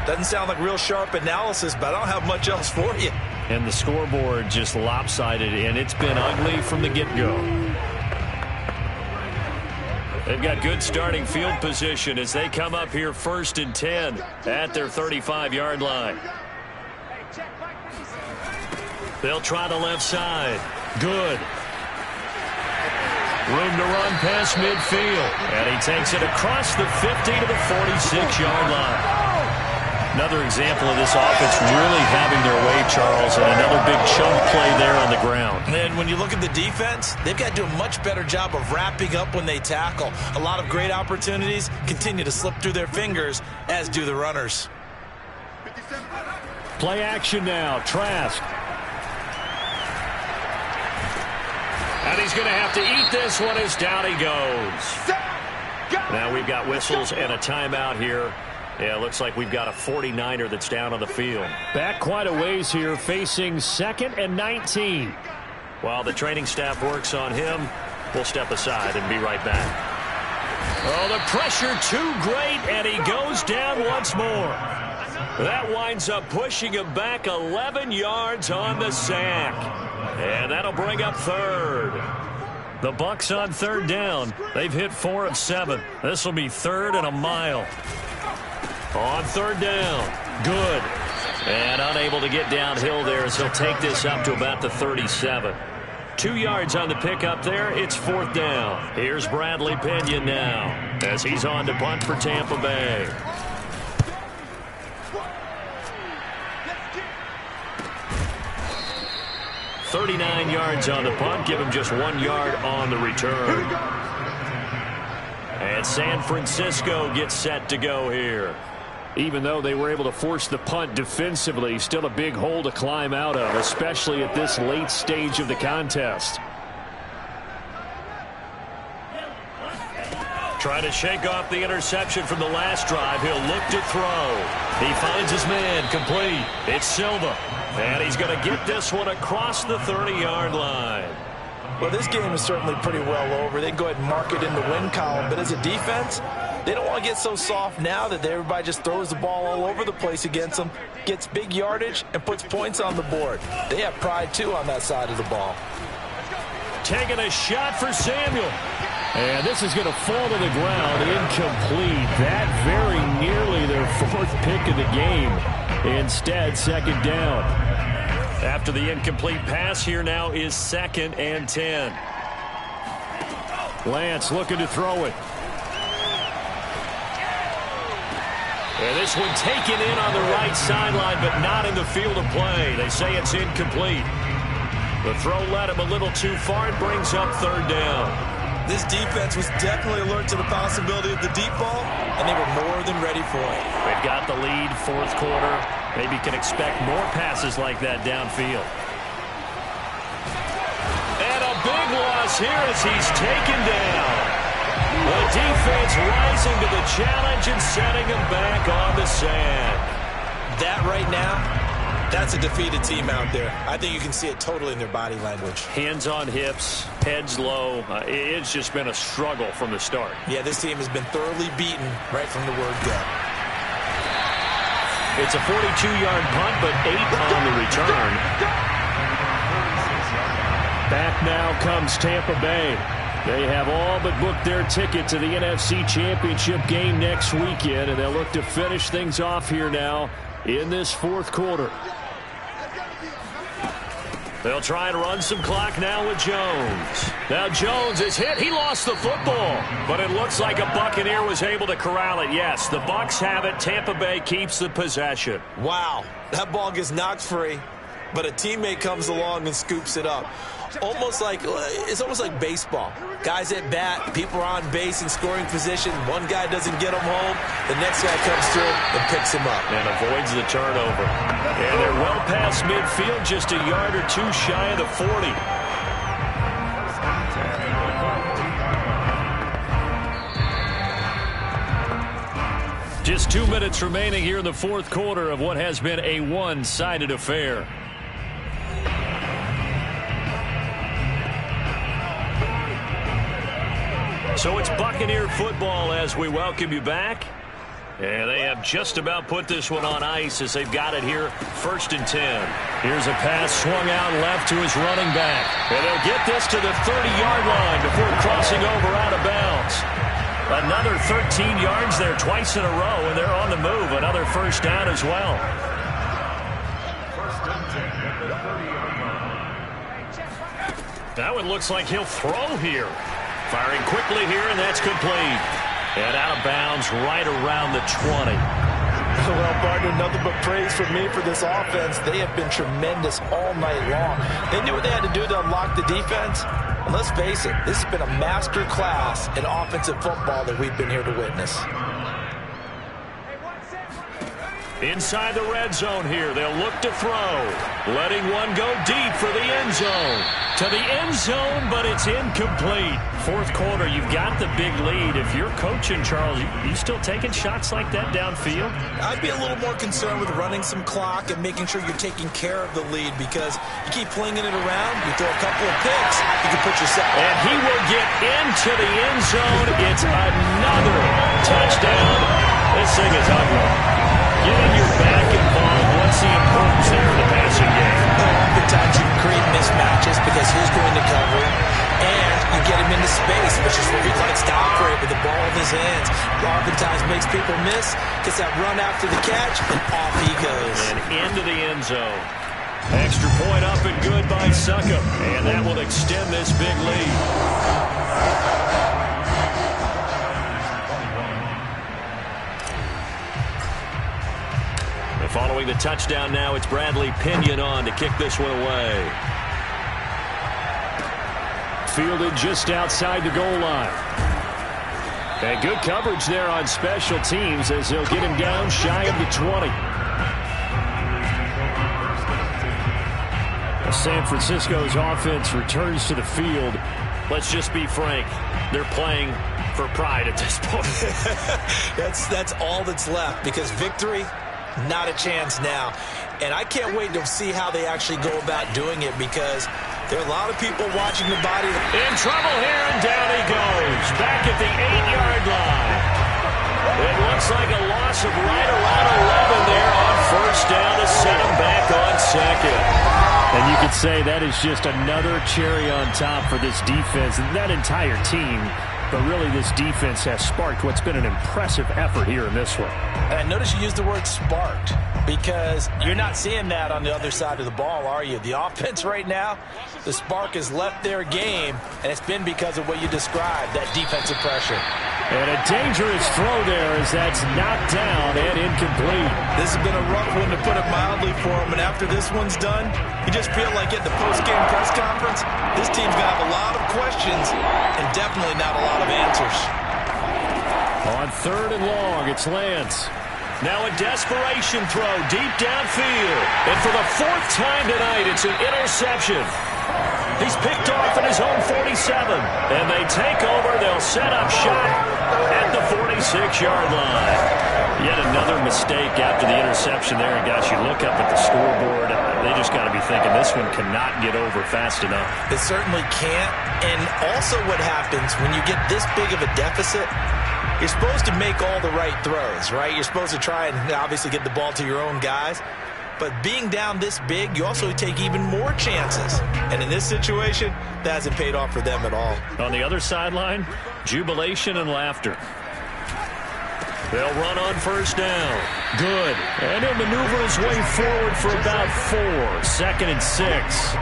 Doesn't sound like real sharp analysis, but I don't have much else for you. And the scoreboard just lopsided, and it's been ugly from the get-go. They've got good starting field position as they come up here 1st and 10 at their 35-yard line. They'll try the left side. Good. Room to run past midfield. And he takes it across the 50 to the 46-yard line. Another example of this offense really having their way, Charles, and another big chunk play there on the ground. And when you look at the defense, they've got to do a much better job of wrapping up when they tackle. A lot of great opportunities continue to slip through their fingers, as do the runners. Play action now. Trask. And he's going to have to eat this one as down he goes. Now we've got whistles and a timeout here. Yeah, it looks like we've got a 49er that's down on the field. Back quite a ways here, facing 2nd and 19. While the training staff works on him, we'll step aside and be right back. Oh, the pressure too great, and he goes down once more. That winds up pushing him back 11 yards on the sack. And that'll bring up 3rd. The Bucs on 3rd down. They've hit 4 of 7. This will be 3rd and a mile. On 3rd down. Good. And unable to get downhill there as he'll take this up to about the 37. 2 yards on the pickup there. It's 4th down. Here's Bradley Pinion now as he's on to punt for Tampa Bay. .39 yards on the punt. Give him just 1 yard on the return. And San Francisco gets set to go here. Even though they were able to force the punt defensively, still a big hole to climb out of, especially at this late stage of the contest. Trying to shake off the interception from the last drive. He'll look to throw. He finds his man, complete. It's Silva. And he's going to get this one across the 30-yard line. Well, this game is certainly pretty well over. They can go ahead and mark it in the win column. But as a defense, they don't want to get so soft now that everybody just throws the ball all over the place against them, gets big yardage, and puts points on the board. They have pride, too, on that side of the ball. Taking a shot for Samuel. And this is going to fall to the ground, incomplete. That very nearly their 4th pick of the game. Instead, 2nd down. After the incomplete pass, here now is 2nd and 10. Lance looking to throw it. And this one taken in on the right sideline, but not in the field of play. They say it's incomplete. The throw led him a little too far. It brings up 3rd down. This defense was definitely alert to the possibility of the deep ball, and they were more than ready for it. They've got the lead, 4th quarter. Maybe can expect more passes like that downfield. And a big loss here as he's taken down. The defense rising to the challenge and setting him back on the sand. That right now, that's a defeated team out there. I think you can see it totally in their body language. Hands on hips, heads low. It's just been a struggle from the start. Yeah, this team has been thoroughly beaten right from the word go. It's a 42-yard punt, but 8 on the return. Back now comes Tampa Bay. They have all but booked their ticket to the NFC Championship game next weekend, and they'll look to finish things off here now in this 4th quarter. They'll try and run some clock now with Jones. Now Jones is hit. He lost the football. But it looks like a Buccaneer was able to corral it. Yes, the Bucs have it. Tampa Bay keeps the possession. Wow, that ball gets knocked free, but a teammate comes along and scoops it up. It's almost like baseball. Guys at bat, people are on base in scoring position. One guy doesn't get him home. The next guy comes through and picks him up. And avoids the turnover. And they're well past midfield, just a yard or 2 shy of the 40. Just 2 minutes remaining here in the 4th quarter of what has been a one-sided affair. So it's Buccaneer football as we welcome you back. And they have just about put this one on ice as they've got it here, 1st and 10. Here's a pass swung out left to his running back. And they'll get this to the 30-yard line before crossing over out of bounds. Another 13 yards there twice in a row, and they're on the move. Another 1st down as well. That one looks like he'll throw here. Firing quickly here, and that's complete. And out of bounds right around the 20. Well, partner, nothing but praise from me for this offense. They have been tremendous all night long. They knew what they had to do to unlock the defense. And let's face it, this has been a master class in offensive football that we've been here to witness. Inside the red zone here, they'll look to throw. Letting one go deep for the end zone. To the end zone, but it's incomplete. Fourth quarter, you've got the big lead. If you're coaching, Charles, you still taking shots like that downfield? I'd be a little more concerned with running some clock and making sure you're taking care of the lead, because you keep flinging it around, you throw a couple of picks, you can put yourself... And he will get into the end zone. It's another touchdown. This thing is ugly. Getting your back involved, what's the importance there in the passing game? Oftentimes you create mismatches because who's going to cover, and you get him into space, which is where he likes to operate with the ball in his hands. Oftentimes makes people miss, gets that run after the catch, and off he goes. And into the end zone. Extra point up and good by Succop, and that will extend this big lead. Following the touchdown now, it's Bradley Pinion on to kick this one away. Fielded just outside the goal line. And good coverage there on special teams as they'll get him down shy of the 20. San Francisco's offense returns to the field. Let's just be frank. They're playing for pride at this point. That's all that's left, because victory... not a chance now. And I can't wait to see how they actually go about doing it, because there are a lot of people watching the body. In trouble here, and down he goes. Back at the 8-yard line. It looks like a loss of right around 11 there on first down to set him back on second. And you could say that is just another cherry on top for this defense and that entire team. But really, this defense has sparked what's been an impressive effort here in this one. And I notice you use the word sparked, because you're not seeing that on the other side of the ball, are you? The offense right now, the spark has left their game, and it's been because of what you described, that defensive pressure. And a dangerous throw there as that's knocked down and incomplete. This has been a rough one, to put it mildly, for him. And after this one's done, you just feel like at the post-game press conference, this team's going to have a lot of questions and definitely not a lot of answers. On third and long, it's Lance. Now a desperation throw deep downfield. And for the fourth time tonight, it's an interception. He's picked off in his own 47. And they take over. They'll set up shop at the 46-yard line. Yet another mistake after the interception there. And guys, you look up at the scoreboard, they just got to be thinking this one cannot get over fast enough. It certainly can't. And also what happens when you get this big of a deficit, you're supposed to make all the right throws, right? You're supposed to try and obviously get the ball to your own guys. But being down this big, you also take even more chances. And in this situation, that hasn't paid off for them at all. On the other sideline, jubilation and laughter. They'll run on first down. Good. And he'll maneuver his way forward for about 4. 2nd and 6.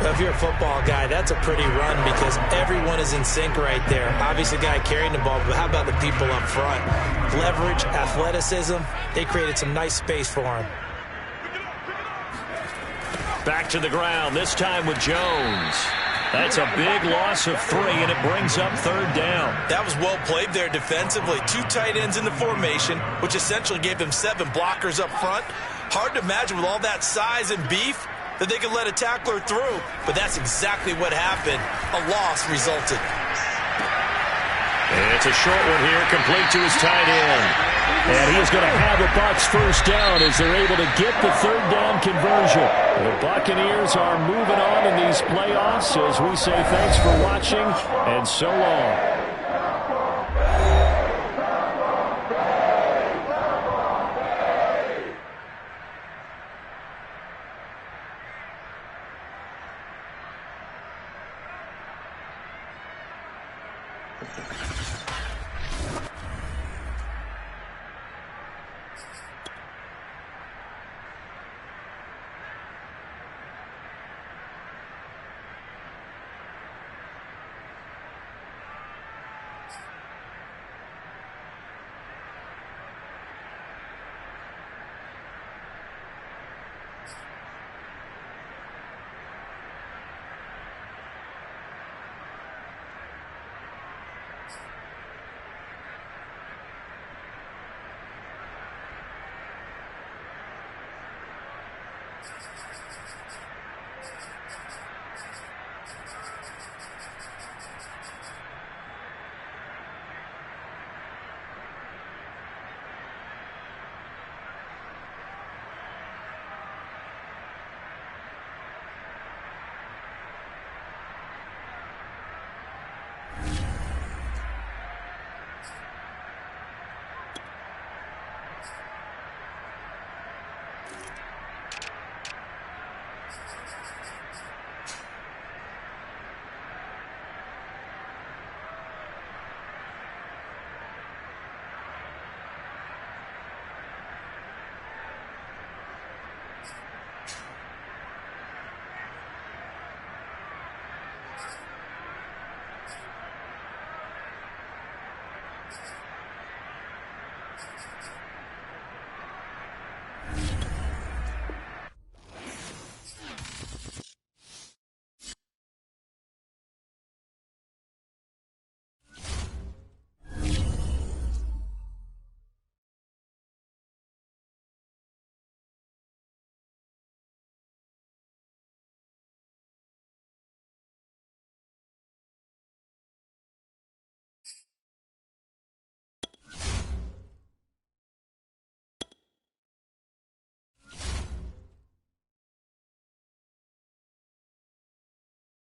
Well, if you're a football guy, that's a pretty run, because everyone is in sync right there. Obviously, the guy carrying the ball, but how about the people up front? Leverage, athleticism, they created some nice space for him. Back to the ground, this time with Jones. That's a big loss of 3, and it brings up third down. That was well played there defensively. 2 tight ends in the formation, which essentially gave them 7 blockers up front. Hard to imagine with all that size and beef that they could let a tackler through, but that's exactly what happened. A loss resulted. And it's a short one here, complete to his tight end. And he is going to have the Bucs first down as they're able to get the third down conversion. The Buccaneers are moving on in these playoffs as we say thanks for watching and so long.